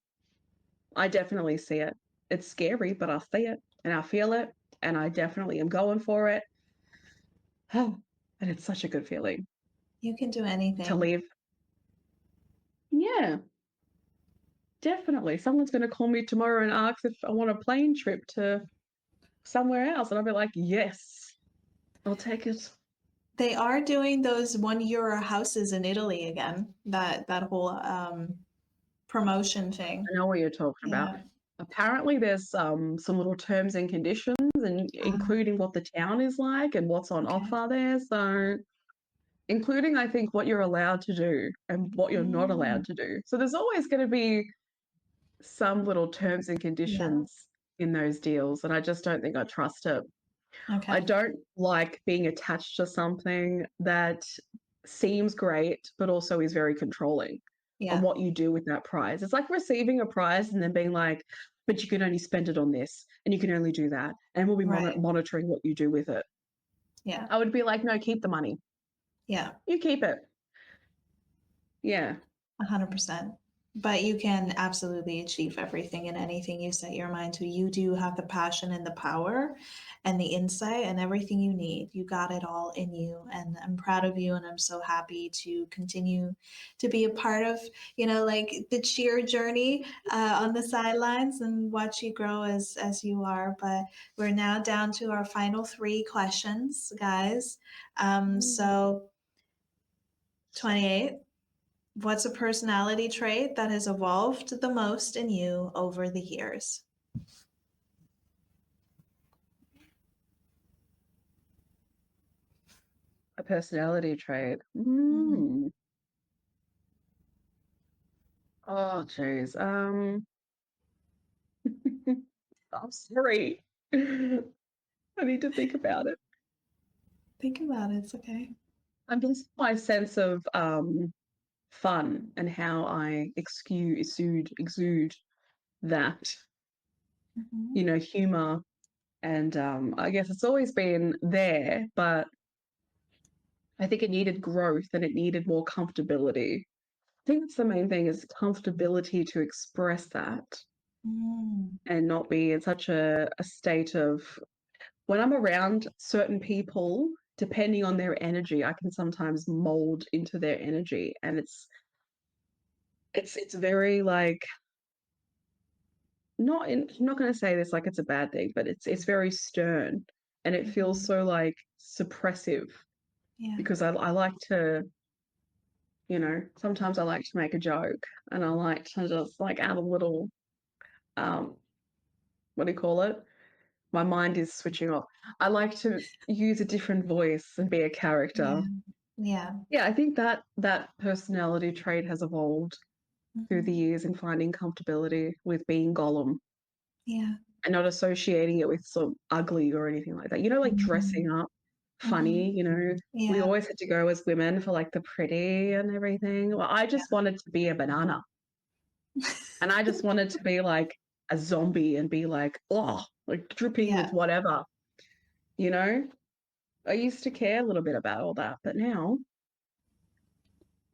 I definitely see it. It's scary, but I see it and I feel it and I definitely am going for it. And it's such a good feeling
You can do
to
anything.
leave. Yeah, definitely. Someone's going to call me tomorrow and ask if I want a plane trip to somewhere else. And I'll be like, yes, I'll take it.
They are doing those €1 houses in Italy again. That whole promotion thing.
I know what you're talking about.
Yeah.
Apparently, there's some little terms and conditions, and including what the town is like and what's on
Okay.
offer there. So, including, I think, what you're allowed to do and what you're not
Mm,
allowed to do. So, there's always going to be some little terms and
yeah.
conditions in those deals, and I just don't think I trust it. I
Okay.
don't like being attached to something that seems great, but also is very controlling on
Yeah.
what you do with that prize. It's like receiving a prize and then being like, but you can only spend it on this and you can only do that. And we'll be
Right.
monitoring what you do with it.
Yeah.
I would be like, no, keep the money.
Yeah.
You keep it. Yeah.
100%. But you can absolutely achieve everything and anything you set your mind to. You do have the passion and the power and the insight and everything you need. You got it all in you. And I'm proud of you. And I'm so happy to continue to be a part of, like the cheer journey on the sidelines and watch you grow as you are. But we're now down to our final three questions, guys. So 28. What's a personality trait that has evolved the most in you over the years?
A personality trait.
Mhm.
Oh, jeez. I'm sorry. I need to think about it.
Think about it. It's okay.
I'm just my sense of fun and how I exude that,
Mhm.
humor. And I guess it's always been there, but I think it needed growth and it needed more comfortability. I think that's the main thing is comfortability to express that
Mm.
and not be in such a state of when I'm around certain people, depending on their energy, I can sometimes mold into their energy. And it's very like I'm not going to say this like it's a bad thing, but it's very stern and it feels
Mhm.
so like suppressive
Yeah.
because I like to, sometimes I like to make a joke and I like to just like add a little, um, what do you call it? My mind is switching off. I like to use a different voice and be a character.
Yeah. Yeah.
Yeah, I think that personality trait has evolved through the
Mhm.
years in finding comfortability with being Gollum
Yeah.
and not associating it with sort of ugly or anything like that. Like dressing
Mhm.
up
Mhm.
funny, we
Yeah.
always had to go as women for like the pretty and everything. Well, I
Yeah.
just wanted to be a banana and I just wanted to be like a zombie and be like, oh, like dripping with
Yeah.
whatever, you know? I used to care a little bit about all that, but now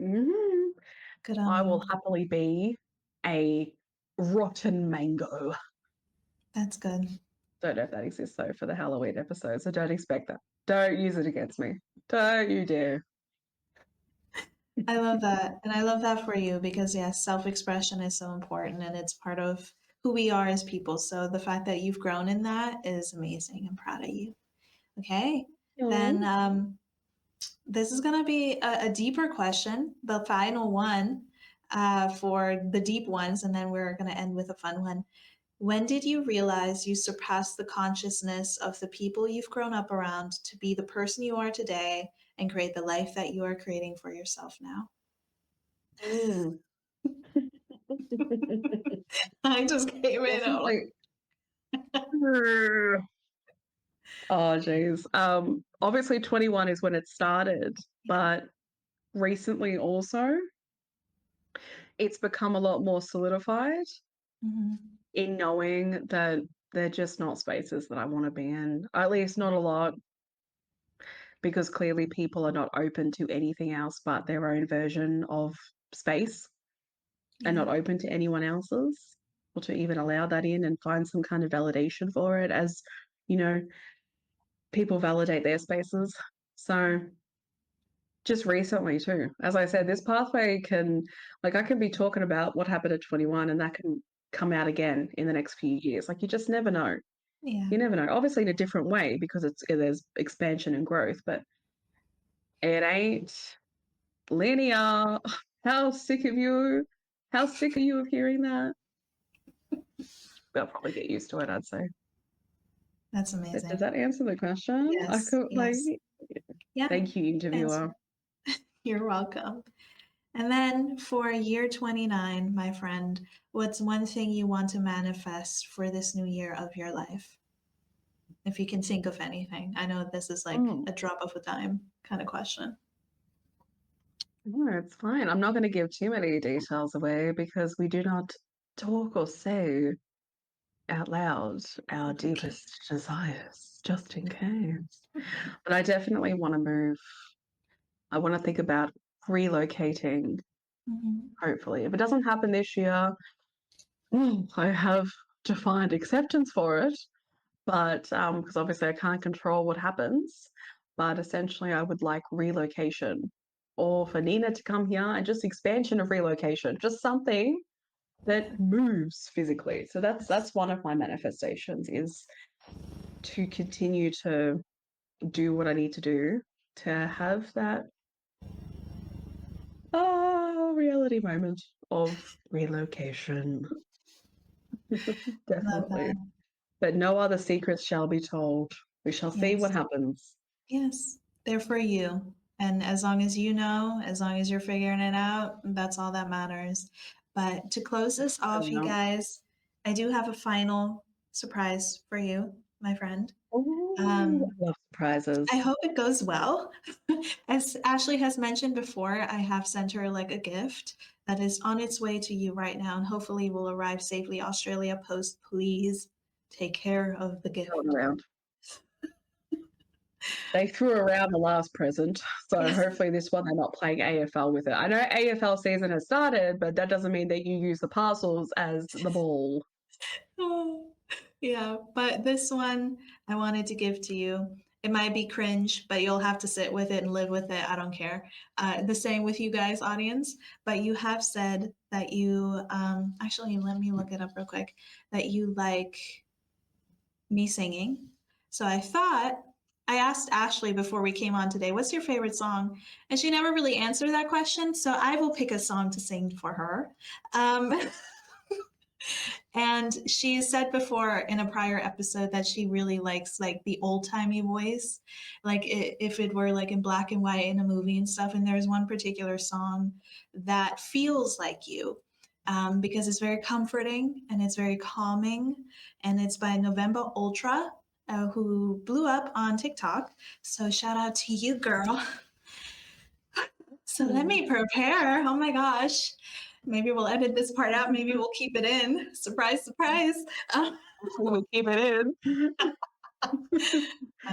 mhm,
Good on
I
you.
will happily be a rotten mango.
That's good.
Don't know if that exists though for the Halloween episode, so don't expect that. Don't use it against me. Don't you dare.
I love that. And I love that for you because, yes, self expression is so important and it's part of who we are as people. So the fact that you've grown in that is amazing. I'm proud of you. Okay. Then
Oh,
this is going to be a deeper question, the final one for the deep ones. And then we're going to end with a fun one. When did you realize you surpassed the consciousness of the people you've grown up around to be the person you are today and create the life that you are creating for yourself now?
mm.
I just came in.
Definitely. Oh, geez. Obviously 21 is when it started, but recently also it's become a lot more solidified
Mhm.
in knowing that they're just not spaces that I want to be in. At least not a lot, because clearly people are not open to anything else but their own version of space and
Yeah.
not open to anyone else's, or to even allow that in and find some kind of validation for it, as you know, people validate their spaces. So just recently too, as I said, this pathway can, like, I can be talking about what happened at 21 and that can come out again in the next few years. Like, you just never know.
Yeah.
You never know. Obviously in a different way, because there's expansion and growth, but it ain't linear. How sick of you? How sick are you of hearing that? They'll probably get used to it, I'd say.
That's
But does
amazing.
that answer the question? I
Yes.
could, like,
Yes. Yeah.
thank you, interviewer.
Answer. You're welcome. And then for year 29, my friend, what's one thing you want to manifest for this new year of your life? If you can think of anything. I know this is like
Oh,
a drop of a dime kind of question.
no, it's fine. I'm not going to give too many details away because we do not talk or say out loud our
Okay.
deepest desires, just in case. But I definitely want to move. I want to think about relocating,
Mhm.
hopefully. If it doesn't happen this year, I have to find acceptance for it. But because obviously I can't control what happens, but essentially I would like relocation, or for Nina to come here, and just expansion of relocation, just something that moves physically. So that's one of my manifestations, is to continue to do what I need to do to have that reality moment of relocation.
Love
Definitely.
that.
But no other secrets shall be told. We shall see what
Yes.
happens.
Yes. They're for you. And as long as you know, as long as you're figuring it out, that's all that matters. But to close this off, you guys, I do have a final surprise for you, my friend.
Oh,
Um,
I love
I
surprises.
hope it goes well. As Ashley has mentioned before, I have sent her like a gift that is on its way to you right now and hopefully will arrive safely. Australia Post, please take care of the
Going
gift.
around. They threw around the last present, so
Yes.
hopefully this one they're not playing AFL with it. I know AFL season has started, but that doesn't mean that you use the parcels as the ball.
Oh, yeah, but this one I wanted to give to you. It might be cringe, but you'll have to sit with it and live with it. I don't care. The same with you guys, audience. But you have said that you, actually, let me look it up real quick, that you like me singing. So I thought, I asked Ashley before we came on today, what's your favorite song? And she never really answered that question. So I will pick a song to sing for her. Um, And she said before in a prior episode that she really likes like the old timey voice, like if it were like in black and white in a movie and stuff. And there's one particular song that feels like you. Because it's very comforting and it's very calming, and it's by November Ultra, who blew up on TikTok. So shout out to you, girl. So let
Hmm.
me prepare. Oh my gosh. Maybe we'll edit this part out. Maybe we'll keep it in. Surprise, surprise.
We'll keep it in for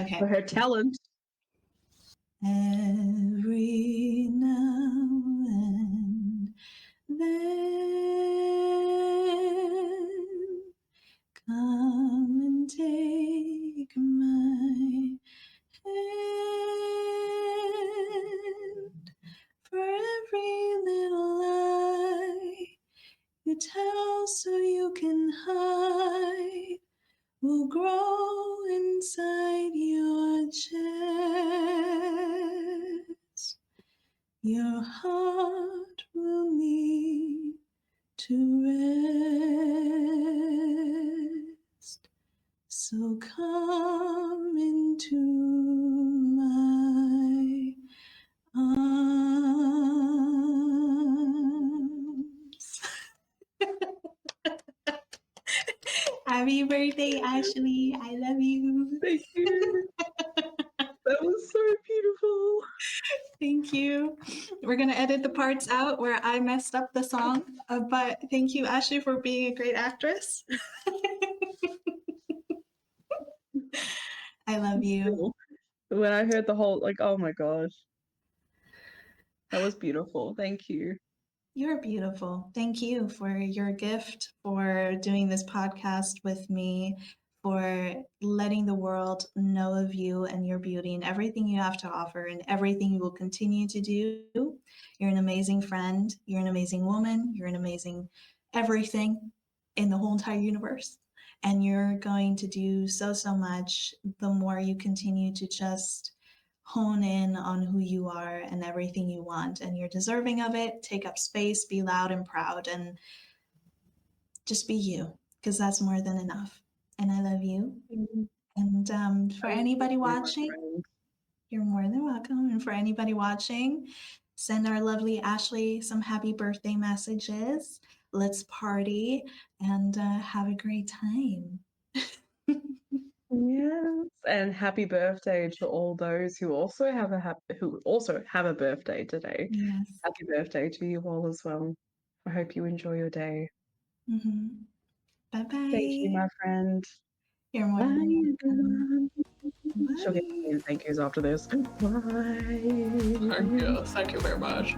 Okay.
her talent.
Every now and then, come and take my hand. For every little lie you tell so you can hide will grow inside your chest. Your heart will need to rest. So come into my arms. Happy birthday, Ashley. I love you.
Thank you. That was so beautiful.
Thank you. We're going to edit the parts out where I messed up the song, but thank you, Ashley, for being a great actress. I love you.
When I heard the whole, like, oh my gosh, that was beautiful. Thank you.
You're beautiful. Thank you for your gift, for doing this podcast with me, for letting the world know of you and your beauty and everything you have to offer and everything you will continue to do. You're an amazing friend. You're an amazing woman. You're an amazing everything in the whole entire universe. And you're going to do so, so much the more you continue to just hone in on who you are and everything you want, and you're deserving of it. Take up space, be loud and proud, and just be you, because that's more than enough. And I love you. And for anybody watching, you're more than welcome. And for anybody watching, send our lovely Ashley some happy birthday messages. Let's party and have a great time.
Yes, and happy birthday to all those who also have a birthday today.
Yes.
Happy birthday to you all as well. I hope you enjoy your day.
Mm-hmm.
Thank you,
Bye-bye.
my friend.
You're more
Bye,
than welcome.
everyone. She'll get
Bye.
the thank yous after this. Bye.
Thank you very much.